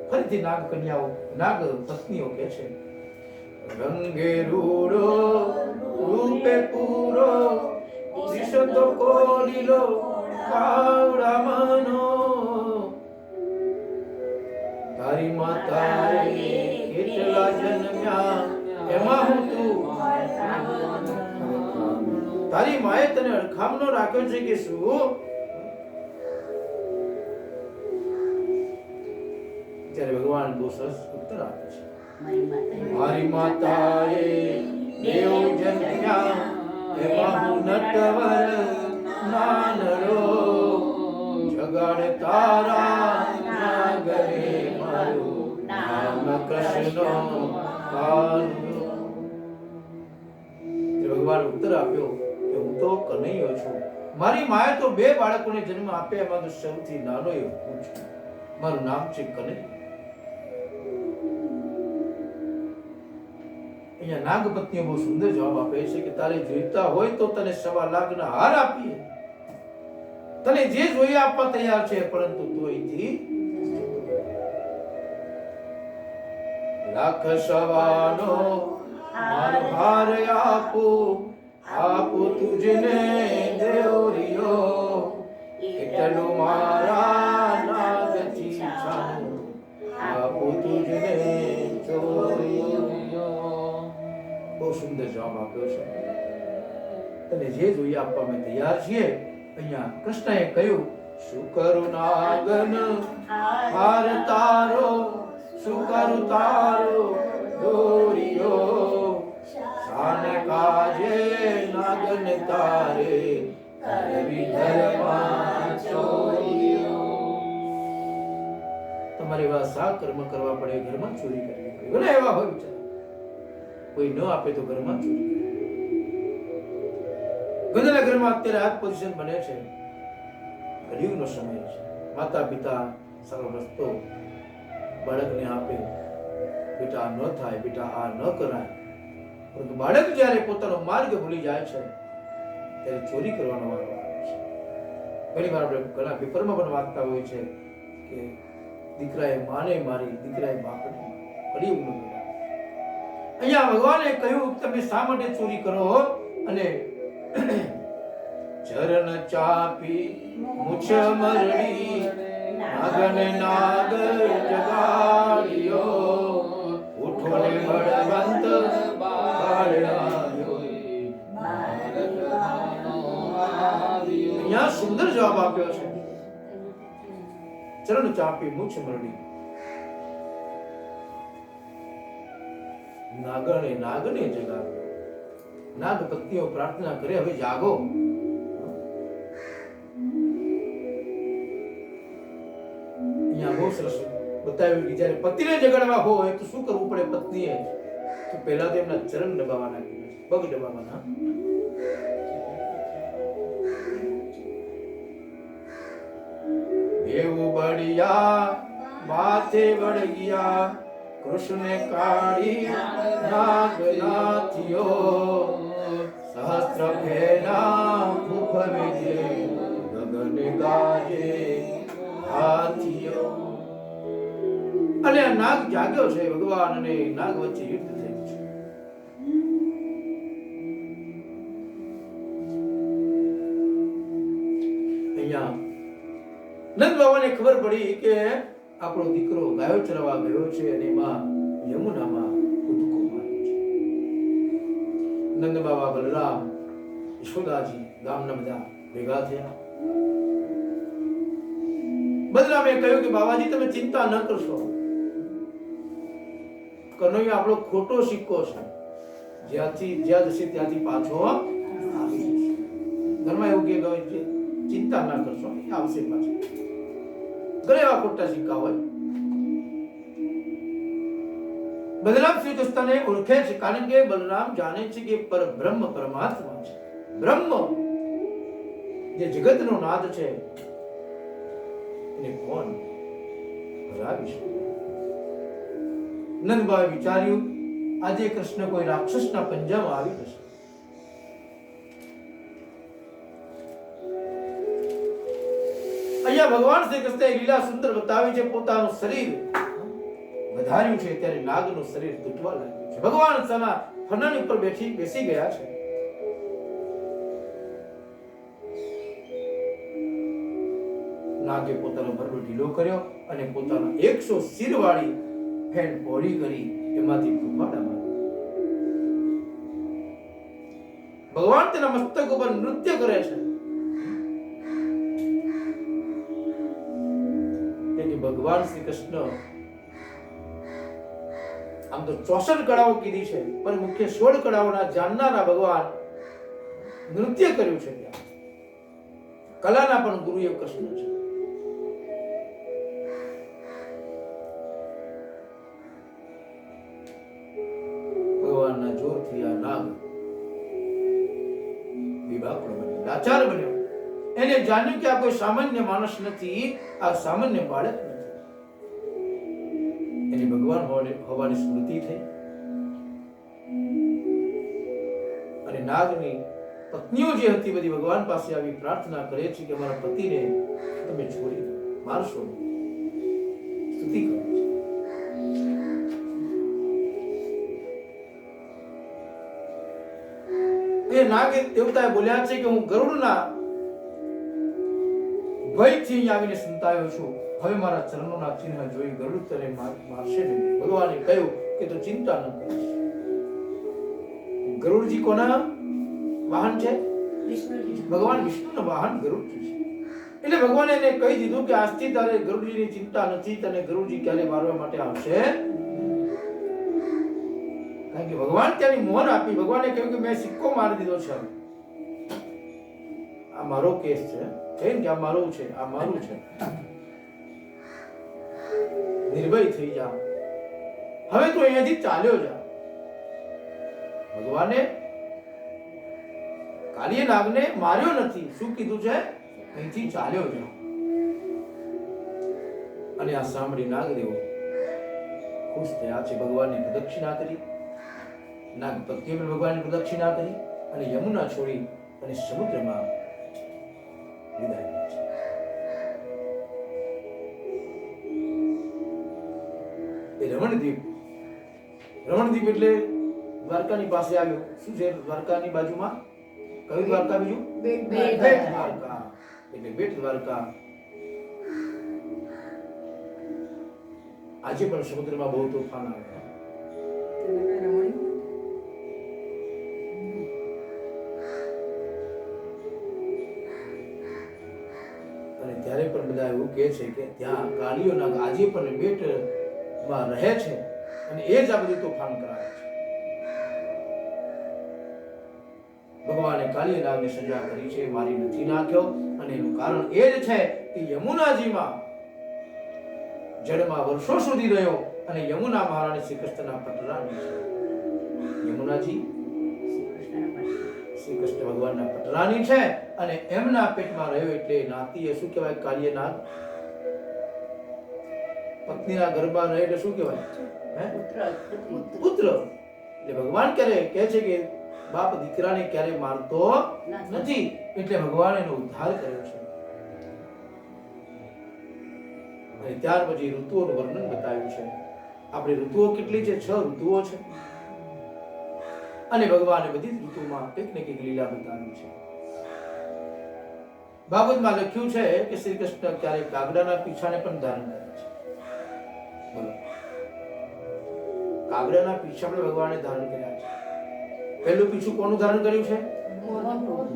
ફરીથી નાગ કન્યાઓ, નાગ પત્નીઓ કહે છે, રંગે રૂડો રૂપે પૂરો દિશતો કોલીલો કાવડા મનો, તારી માતાએ કેટલા જન્મ્યા એમાં હું તું, તારી માએ તને અડખામનો રાખ્યો છે કે શું? ત્યારે ભગવાન બહુ સરસ ઉત્તર આપે છે, મારી માતાએ દેવ જન્મ્યા એમાં હું નટવર નાનડો, જગાડ તારા નાગરે મારું નામ કૃષ્ણ કાનો. ભગવાન ઉત્તર આપ્યો કે હું તો કનૈયો છું. મારી માએ તો 2 બાળકોને જન્મ આપ્યા, એમાં તો સૌથી નાનો એ હું છું. મારું નામ છે કનૈયો. અહીંયા નાગપત્નીઓ બહુ સુંદર જવાબ આપે છે કે તારે જોઈતા હોય તો તને 1.25 લાખના હાર આપીએ, તને જે જોઈએ આપવા તૈયાર છે, પરંતુ તું અહીંથી લાખ સવાનો મારો હાર આપું તુજને દેવરિયો, એટલું મારા નાગજી છાનું આપું તુજને ચોરિયો. બહુ સુંદર જવાબ આપ્યો છે. તને જે જોઈએ આપવા અમે તૈયાર છીએ. અહીંયા કૃષ્ણએ કહ્યું, શું કરું નાગન હાર તારો, શું કરું તારો દોરિયો, શાને કાજે નાગન તારે કરવી ધર્મા ચોરિયો. તમારે એવા સા કર્મ કરવા પડે, ઘરમાં ચોરી કરવી પડે. ઘણા એવા હોય છે, કોઈ ન આપે તો ઘરમાં ચોરી કરે. ઘણા ઘરમાં અત્યારે આ પોઝિશન બને છે. કળિયુગનો સમય છે. માતા પિતા સારો રસ્તો બાળકને આપે, બેટા આ ન થાય, બેટા આ ન કરાય, પરંતુ બાળક જ્યારે પોતાનો માર્ગ ભૂલી જાય છે ત્યારે ચોરી કરવાનો વારો આવે છે. ઘણી વાર આપણે ઘણા પેપરમાં પણ વાંચતા હોય છે કે દીકરાએ માને મારી, દીકરાએ બાપને. કળિયુગનો વેળા. અહીંયા ભગવાને કહ્યું તમે શા માટે ચોરી કરો? અને ચરણ ચાપી મુછ મરડી નાગન નાગ જગાડ્યો, ઉઠો ને બળવંત બાળાયો. અહીંયા સુંદર જવાબ આપ્યો છે. ચરણ ચાપી મુછ મરડી. નાગને જગાડ્યો. નાગ પત્નીઓ પ્રાર્થના કરે, હવે જાગો. અહીંયા બહુ સરસ બતાવ્યું કે જ્યારે પતિને જગાડવા હોય તો શું કરવું પડે પત્નીએ? તો પહેલા તો એમના ચરણ દબાવવાના, પગ દબાવવાના. એવું બળિયા માથે વળગ્યા કૃષ્ણ કાળી નાગનાથિયો, સહસ્ત્ર ફેરા મુખ વિજે ગગન ગાજે હાથિયો. અને અહીંયા નાગ જાગ્યો છે. ભગવાન અને નાગ વચ્ચે યુદ્ધ થયું છે. અહીંયા નંદ બાબાને ખબર પડી કે આપણો દીકરો ગાયો ચરવા ગયો છે અને એમાં યમુનામાં કૂદકો માર્યો છે. નંદ બાબા, બલરામ, યશોદાજી ગામના બધા ભેગા થયા. બલરામે કહ્યું કે બાબાજી તમે ચિંતા ન કરશો, કનૈયો આપણો ખોટો સિક્કો છે, જ્યાં જશે ત્યાંથી પાછો આવી જશે. ઘરમાં એવું કે ચિંતા ના કરશો, આવશે પાછો. ઘણા એવા ખોટા સિક્કા હોય. બલરામ શ્રી કૃષ્ણને ઓળખે છે, કારણ કે બલરામ જાણે છે કે પરબ્રહ્મ પરમાત્મા છે. બ્રહ્મ જે જગતનો નાદ છે એને કોણ હરાવી શકે? નંદબાએ વિચાર્યું આજે કૃષ્ણ કોઈ રાક્ષસના પંજામાં આવી જશે. અહીંયા ભગવાન શ્રી કૃષ્ણએ લીલા સુંદર બતાવી છે. પોતાનું શરીર વધાર્યું છે ત્યારે નાગનું શરીર તૂટવા લાગ્યું છે. ભગવાન સાના ફનાની ઉપર બેસી ગયા છે. નાગે પોતાનો ભરડો ઢીલો કર્યો અને પોતાનો 100 શિરવાળી ફેણ પહોળી કરી એમાંથી ફૂંફાડા માર્યા. ભગવાન તેના મસ્તક ઉપર નૃત્ય કરે છે. ભગવાન શ્રી કૃષ્ણ આમ તો 64 કળાઓ કીધી છે, પણ મુખ્ય 16 કળાઓના જાણનારા ભગવાન નૃત્ય કર્યું છે. ત્યાં કલાના પણ ગુરુ એ કૃષ્ણ છે. ભગવાનના જોરથી આ નાગ વિભાગનો બન્યો, લાચાર બન્યો. એને જાણ્યું કે આ કોઈ સામાન્ય માણસ નથી, આ સામાન્ય બાળક નથી. એની ભગવાન હોવાની સ્મૃતિ થઈ અને નાગની પત્નીઓ જે હતી બધી ભગવાન પાસે આવી પ્રાર્થના કરે છે કે અમારા પતિને તમે છોડી દો, મારશો. સ્તુતિ કરે છે. એ નાગ દેવતાએ બોલ્યા છે કે હું ગરુડના ભયથી આવીને સંતાયો છું. હવે મારા ચરણોના ચિહ્ન જોઈ ગરુડ તને મારશે નહીં. ભગવાને કહ્યું કે તું ચિંતા ન કરીશ. ગરુડજી કોના વાહન છે? ભગવાન વિષ્ણુના વાહન ગરુડજી છે. એટલે ભગવાને એને કહી દીધું કે આજથી તારે ગરુડજીની ચિંતા નથી, તને ગરુડજી ક્યારે મારવા માટે આવશે. કારણ કે ભગવાન ત્યાંની મોહર આપી. ભગવાને કહ્યું કે મેં સિક્કો મારી દીધો છે, આ મારો કેસ છે, કે આ મારું છે, આ મારું છે, નિર્ભય થઈ જા, હવે તું અહીંયાથી ચાલ્યો જા. ભગવાને કાલિય નાગને માર્યો નથી, શું કીધું છે? અહીંથી ચાલ્યો જા. અને આ સાંભળી નાગદેવો ખુશ થયા છે. ભગવાનની પ્રદક્ષિણા કરી, નાગ પત્નીએ પણ ભગવાનની પ્રદક્ષિણા કરી અને યમુના છોડી અને સમુદ્રમાં વિદાય લે છે. એ રમણદ્વીપ એટલે દ્વારકાની પાસે આવ્યો. શું છે દ્વારકાની બાજુમાં? કયું દ્વારકા? બીજું બેટ દ્વારકા. એટલે બેટ દ્વારકા આજે પણ સમુદ્રમાં બહુ તોફાન આવે. અને ત્યારે પણ બધા એવું કહે છે કે ત્યાં કાળીઓ નાગ આજે પણ બેટમાં રહે છે અને એ જ આ બધું તોફાન કરાવે છે. ભગવાને કાળીય નાગને સજા કરી છે, મારી નથી નાખ્યો. અને એનું કારણ એ જ છે કે યમુનાજીમાં જળમાં વર્ષો સુધી રહ્યો અને યમુના મહારાણી શ્રી કૃષ્ણના પટરાણી છે. યમુનાજી શ્રી કૃષ્ણ ભગવાનના પટરાણી છે અને એમના પેટમાં રહ્યો એટલે નાતી. શું કહેવાય? કાળીય નાગ. પત્નીના ગર્ભમાં રહે એટલે શું કહેવાય? પુત્ર. એટલે ભગવાન ક્યારે કહે છે કે બાપ દીકરાને ક્યારે મારતો નથી, એટલે ભગવાન એનો ઉદ્ધાર કર્યો છે. અને ત્યાર પછી ઋતુઓનું વર્ણન બતાવ્યું છે. આપણી ઋતુઓ કેટલી છે? 6 ઋતુઓ છે. અને ભગવાને બધી જ ઋતુમાં કંઈક ને કંઈક લીલા બતાવી છે. ભાગવતમાં લખ્યું છે કે શ્રી કૃષ્ણ ક્યારેક કાગડાના પીછાને પણ ધારણ કરે છે. બોલો, કાગડાના પીછા પણ ભગવાને ધારણ કર્યા છે. પહેલું પીછું કોનું ધારણ કર્યું છે?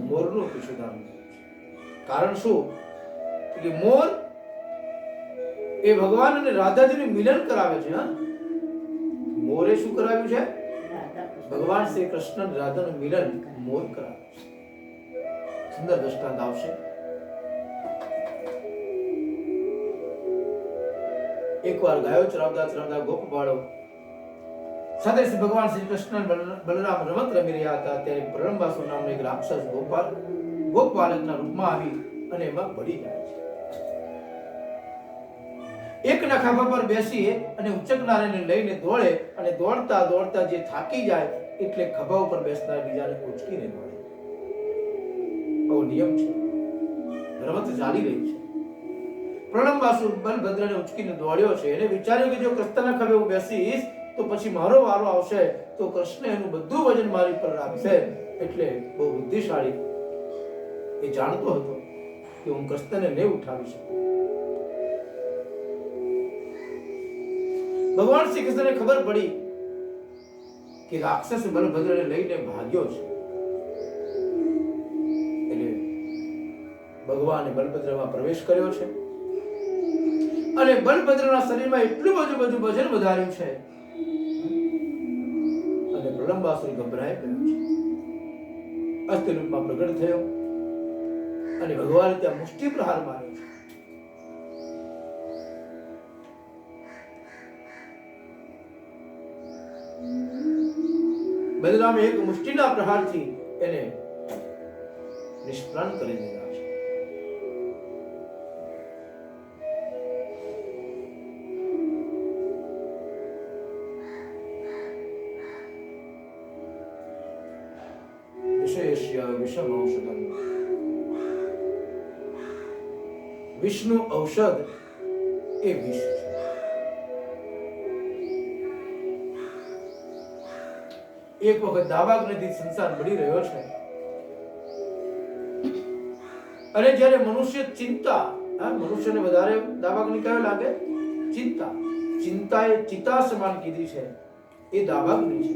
મોરનું પીછું ધારણ કર્યું છે. કારણ શું? કે મોર એ ભગવાન અને રાધાજીનું મિલન કરાવે છે. હા, મોરે શું કરાવ્યું છે? ભગવાન શ્રી કૃષ્ણ અને રાધાનું મિલન મોર કરાવે છે. સુંદર દ્રષ્ટાંત આવશે. એકવાર ગાયો ચરાવતા ચરાવતા ગોપ બાળો સાથે ભગવાન શ્રી કૃષ્ણ બલરામ રમત રમી રહ્યા હતા. ત્યારે પ્રલંબાસુર નામનો એક રાક્ષસ ગોપ બાળકના રૂપમાં આવી અને એમાં પડી જાય છે. એકના ખભા પર બેસી અને ઉચકનારાને લઈને દોડે અને દોડતા દોડતા જે થાકી જાય એટલે ખભા ઉપર બેસનાર બીજાને ઉચકીને દોડે. આવો નિયમ છે. રમત ચાલી રહી છે. પ્રલંબાસુર બલભદ્રને ઉચકીને દોડ્યો છે. એને વિચાર્યું કે જો કૃષ્ણના ખભે હું બેસીશ તો પછી મારો વારો આવશે તો કૃષ્ણ એનું બધું વજન મારી પર રાખશે. એટલે બહુ બુદ્ધિશાળી એ જાણતો હતો કે હું કૃષ્ણને નહીં ઉઠાવી શકું. ભગવાન શ્રી કૃષ્ણને ખબર પડી કે રાક્ષસ બલભદ્રને લઈને ભાગ્યો છે. એટલે ભગવાને બલભદ્રમાં પ્રવેશ કર્યો છે અને બલભદ્રના શરીરમાં એટલું બધું વજન વધાર્યું છે અને પ્રલંબાસુર ગભરાઈ ગયો છે. અસ્થિ રૂપમાં પ્રગટ થયો અને ભગવાને ત્યાં મુષ્ટિ પ્રહાર માર્યો છે. બલરામે એક મુષ્ટિના પ્રહારથી એને નિષ્પ્રાણ કરી દીધા છે. વિશેષ્ય વિષમ ઔષધમ. વિષ્ણુ ઔષધ એ વિષ છે. એક વખત દાવાગ્નિથી સંસાર બળી રહ્યો છે અને જ્યારે મનુષ્ય મનુષ્યને વધારે દાવાગ્નિ કયો લાગે? ચિંતા એ ચિતા સમાન કીધી છે. એ દાવાગ્નિ છે.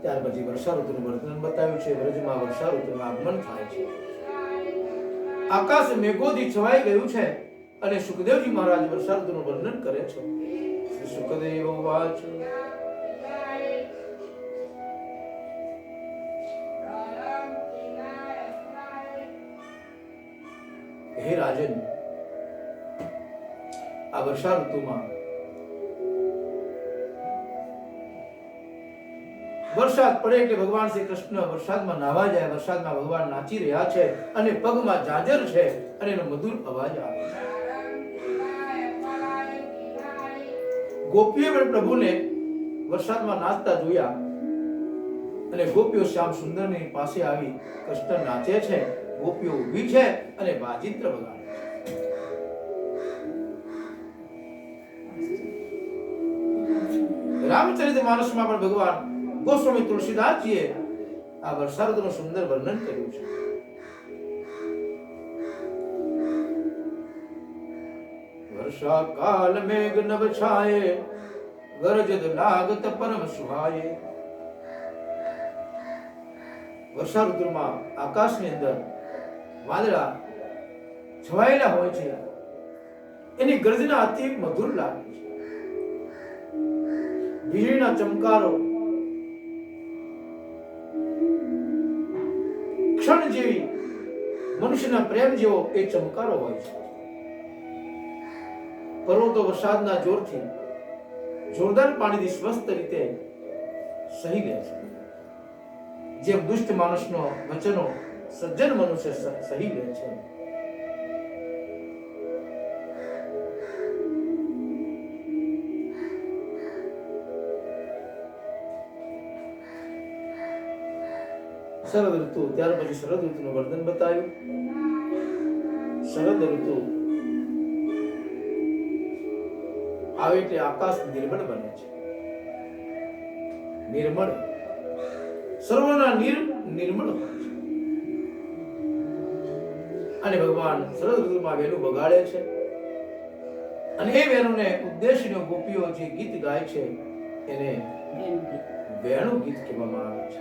ત્યાર પછી વર્ષા ઋતુનું વર્ણન બતાવ્યું છે. વ્રજમાં વર્ષા ઋતુનું આગમન થાય છે. આકાશ મેઘોથી છવાઈ ગયું છે અને સુખદેવજી મહારાજ વર્ષા ઋતુનું વર્ણન કરે છે. શ્રી સુખદેવ વાચ. હે રાજન, આ વર્ષા ઋતુમાં વરસાદ પડે એટલે ભગવાન શ્રી કૃષ્ણ વરસાદમાં નાહવા જાય. વરસાદમાં ભગવાન નાચી રહ્યા છે અને પગમાં ઝાંઝર છે અને એનો મધુર અવાજ આવે છે. ગોપીઓ પણ પ્રભુને વરસાદમાં નાચતા જોયા અને ગોપીઓ શ્યામ સુંદરની પાસે આવી કૃષ્ણ નાચે છે. ગોપીઓ ઊભી છે અને વાજિંત્ર વગાડે છે. રામચરિતમાનસમાં પણ ભગવાન ગોસ્વામી તુલસીદાસજીએ આ વર્ષા ઋતુનું સુંદર વર્ણન કર્યું છે. વર્ષા કાલ મેઘ નભ છાયે ગરજત લાગત પરમ સુહાયે. વર્ષા ઋતુમાં આકાશની અંદર વાદળા છવાયેલા હોય છે. એની ગર્જના અતિ મધુર લાગે છે. વીજળીના ચમકારો ક્ષણ જેવી મનુષ્યના પ્રેમ જેવો એ ચમકારો હોય છે. પર્વતો વરસાદના જોરથી જોરદાર પાણીથી સ્વસ્થ રીતે સહી લે છે. જેમ દુષ્ટ માણસનો વચનો સજ્જન મનુષ્ય સહી લે છે. શરદ ઋતુ, ત્યાર પછી શરદ ઋતુનું વર્ણન બતાવ્યું. શરદ ઋતુ આવે એટલે આકાશ નિર્મળ બને છે. નિર્મળ, સર્વના નિર્મળ હોય છે. અને ભગવાન શરદ ઋતુમાં વેલું બગાડે છે. અને એ વેણુને ઉદ્દેશીને ગોપીઓ જે ગીત ગાય છે એને વેણુ ગીત કહેવામાં આવે છે.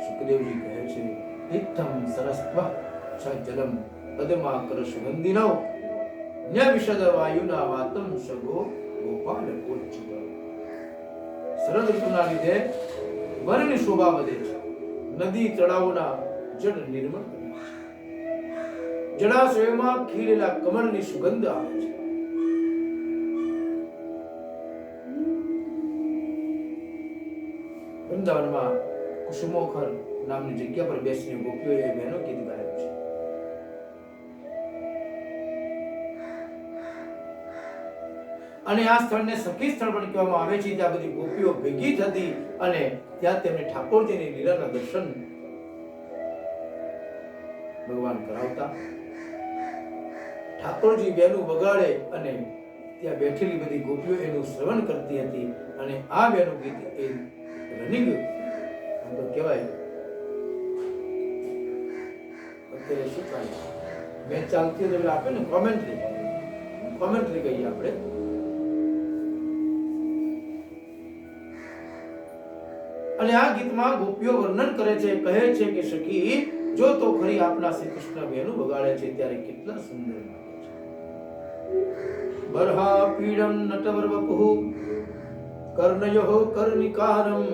સુખદેવજી કહે છે, ઇત્થમ સરસ્વ જલમ પદમાકર સુગંધિનો ન્યવિશદ વાયુના વાતમ સગો ગોપાલ કોચ્ચિત. શરદ ઋતુના લીધે વનની શોભા વધે છે. નદી તળાવોના જળ નિર્મળ બને છે. જળાશયોમાં ખીલેલા કમળની સુગંધ આવે છે. વૃંદાવનમાં કુસુમોખર નામની જગ્યા પર બેસીને ગોપીઓએ બહેનો ગીત ગાયું છે. અને આ સ્થળને સખી સ્થળ પણ કહેવામાં આવે છે. ત્યાં બધી ગોપીઓ ભેગી થતી અને ત્યાં તેમને ઠાકોરજીની લીલાના દર્શન ભગવાન કરાવતા. ઠાકોરજી બેનું વગાડે અને ત્યાં બેઠેલી બધી ગોપીઓ એનું શ્રવણ કરતી હતી. અને આ બેનું ગીત એ રનિંગ તો કહેવાય. અત્યારે શું ચાલે મેચ ચાલતી હોય આપે ને કોમેન્ટ્રી કહીએ આપણે. અને આ ગીતમાં ગોપીઓ વર્ણન કરે છે, કહે છે કે સખી જો તો ખરી આપના શ્રી કૃષ્ણ બેનું વગાડે છે ત્યારે કેટલા સુંદર લાગે છે. બરહા પીડમ નટવર વપુઃ કર્ણયોઃ કર્ણિકારમ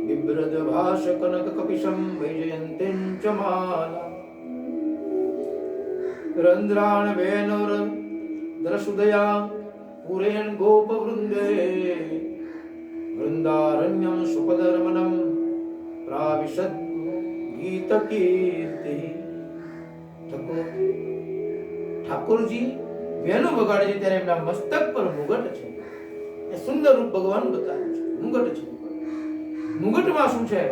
બિભ્રદ ભાષ કનક કપિશમ વૈજયંતિં ચ માલા રંદ્રાણ વેનોર દરસુદયા પુરેણ ગોપ વૃંદે વૃંદારણ્યમ સુપદરમનમ પ્રાવિશદ ગીત કીર્તિ. ઠાકોરજી વેણુ વગાડે છે ત્યારે એમના મસ્તક પર મુગટ છે. એ સુંદર રૂપ ભગવાન બતાવ્યું છે. મુગટ છે. મુગટમાં શું છે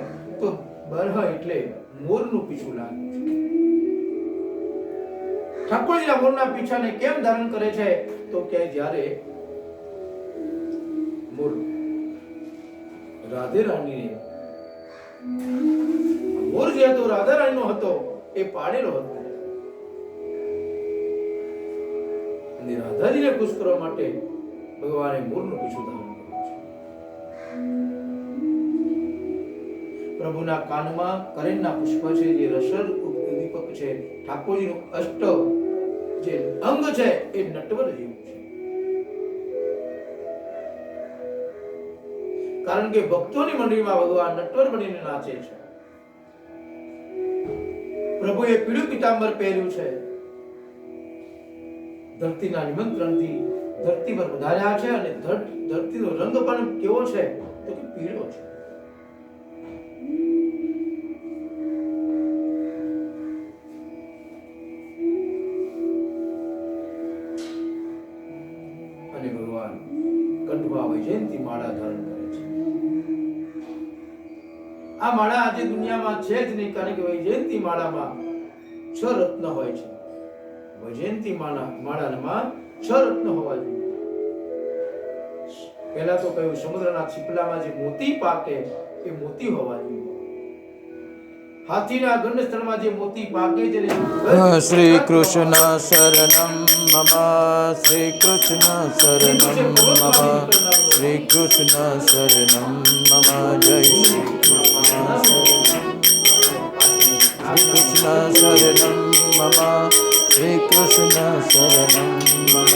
તો બરહ એટલે મોરનું પીછું લાગે છે. ઠાકોરજીના મોરના પીછાને કેમ ધારણ કરે છે તો કે જ્યારે મોર રાધે રાણીને મોર જે હતો રાધા રાણીનો હતો એ પાડેલો હતો અને રાધાજીને ખુશ કરવા માટે ભગવાને મોરનું પીછું ધારણ કર્યું છે. પ્રભુના કાનમાં કરેણના પુષ્પ છે, જે રસદ દીપક છે. ઠાકોરજીનું અષ્ટ જે અંગ છે એ નટવર જેવું છે. કારણ કે ભક્તોની મંડળીમાં ભગવાન નટવર બનીને નાચે છે. પ્રભુએ પીળું પીતાંબર પહેર્યું છે. ધરતીના નિમંત્રણથી ધરતી પર પધાર્યા છે અને ધરતીનો રંગ પણ કેવો છે તો કે પીળો છે. અને ભગવાન કંઠમાં વૈજયંતી માળા ધારણ કરે છે. આ માળા આજે દુનિયામાં છે જ નહીં, કારણ કે વૈજયંતી માળામાં 6 રત્ન હોય છે. વૈજયંતી માળામાં 6 રત્ન હોવા જોઈએ. પહેલા તો કહ્યું સમુદ્રના છીપલામાં જે મોતી પાકે એ મોતી હોવા જોઈએ. હાથીના ગંડ સ્થળમાં જે મોતી પાકે છે શ્રી કૃષ્ણ શરણમ મમ શ્રી કૃષ્ણ શરણમ મમ શ્રી કૃષ્ણ શરણમ મમ જય શ્રી કૃષ્ણ શરણમ મમ શ્રી કૃષ્ણ શરણમ મમ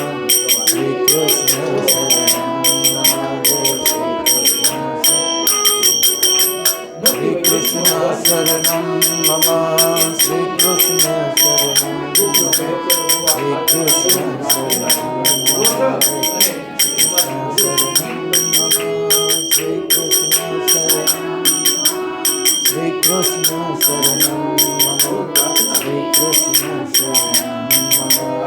Shri Krishna શરણમ Shri Krishna Saranam Mama Shri Krishna Saranam Shri Krishna Saranam Mama Shri Krishna Saranam Shri Krishna Saranam Mama Shri Krishna Saranam Mama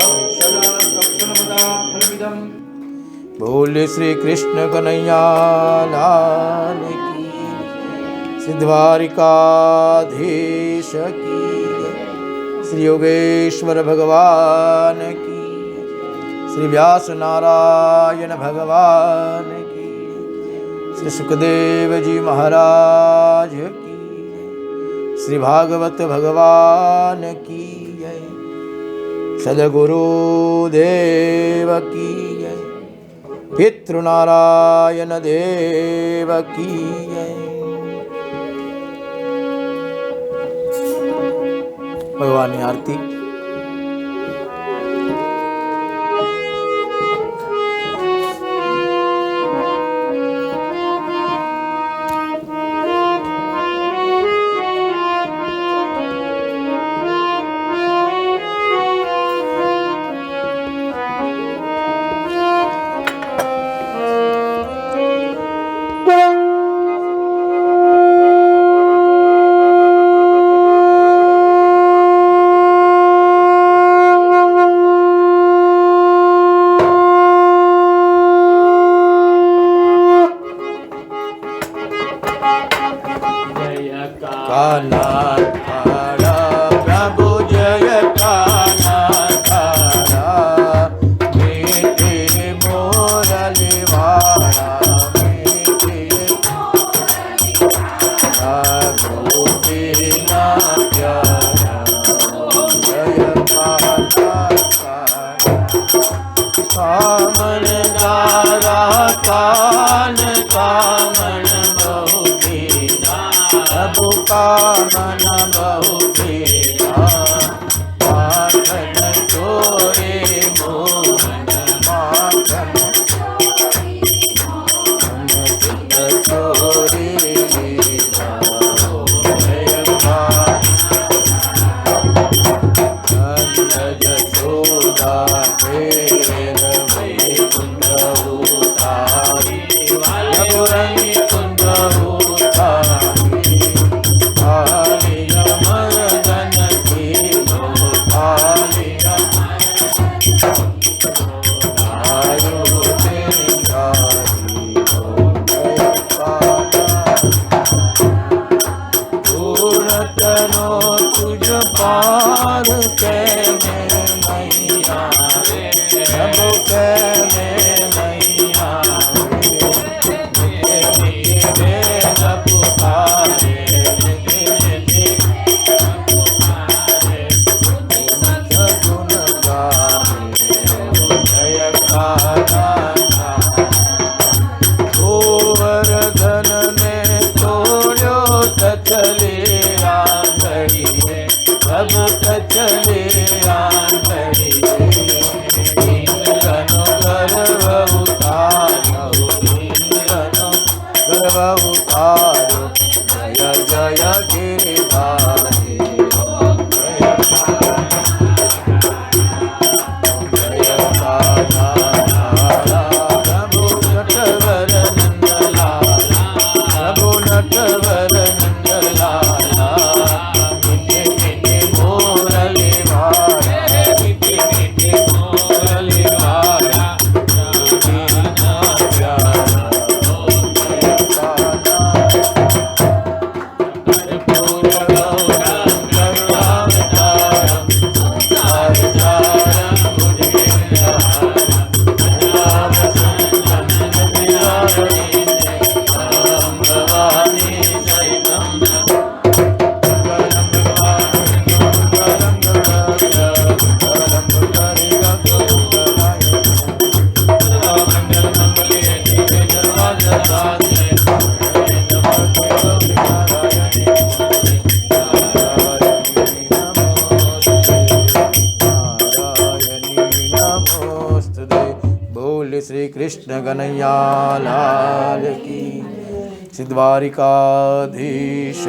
Shri Krishna Kanhaiya Lal की, श्री द्वारिकाधीश की, श्री योगेश्वर भगवान की, श्री व्यास नारायण भगवान की, श्री सुखदेव जी महाराज की, श्री भागवत भगवान की जय, सद्गुरुदेव की जय, पितृनारायण देव की जय। भगवान की आरती। काला काला प्रभु जय काला काला, मीठे मुरली वाला, मीठे प्रभु बिना प्यारा, जय काला काला। कामन दारा कान कामन बहु दीना, प्रभु कामन बहु दीना, माखन चोरे मोहन माखन चित चोरे लीला, जय नंद यशोदा खेल वैकुंठ उतारी, रघुरंग कुंज उतारी, आलिय मर्दन की आलिय आयु तेरी पूर्णतनो तुझ पार के में मैया रे, सब के में मैया रे, वेद पुकारे गुण गाए, जय काला गोवर्धन ने तोड़ो तचले आंधड़िए, सब तचले आंधड़िए, इंद्रनो गर्भ उतारो, इंद्रनो गर्भ उतारो, जय जय गिरिधारी, जय काला काला प्रभु नटवर नंदलाला, प्रभु नटवर नंदलाला, मीठे मीठे मुरली वाला, मीठे मीठे मुरली वाला, दीना प्यारा, जय काला कर्पूर गौरम करुणावतारम, संसार सारम भुजगेन्द्रहारम, नाम संतन विराजते, परम भवानी सहितं बोल श्री कृष्ण कन्हैया लाल की, श्री द्वारिकाधीश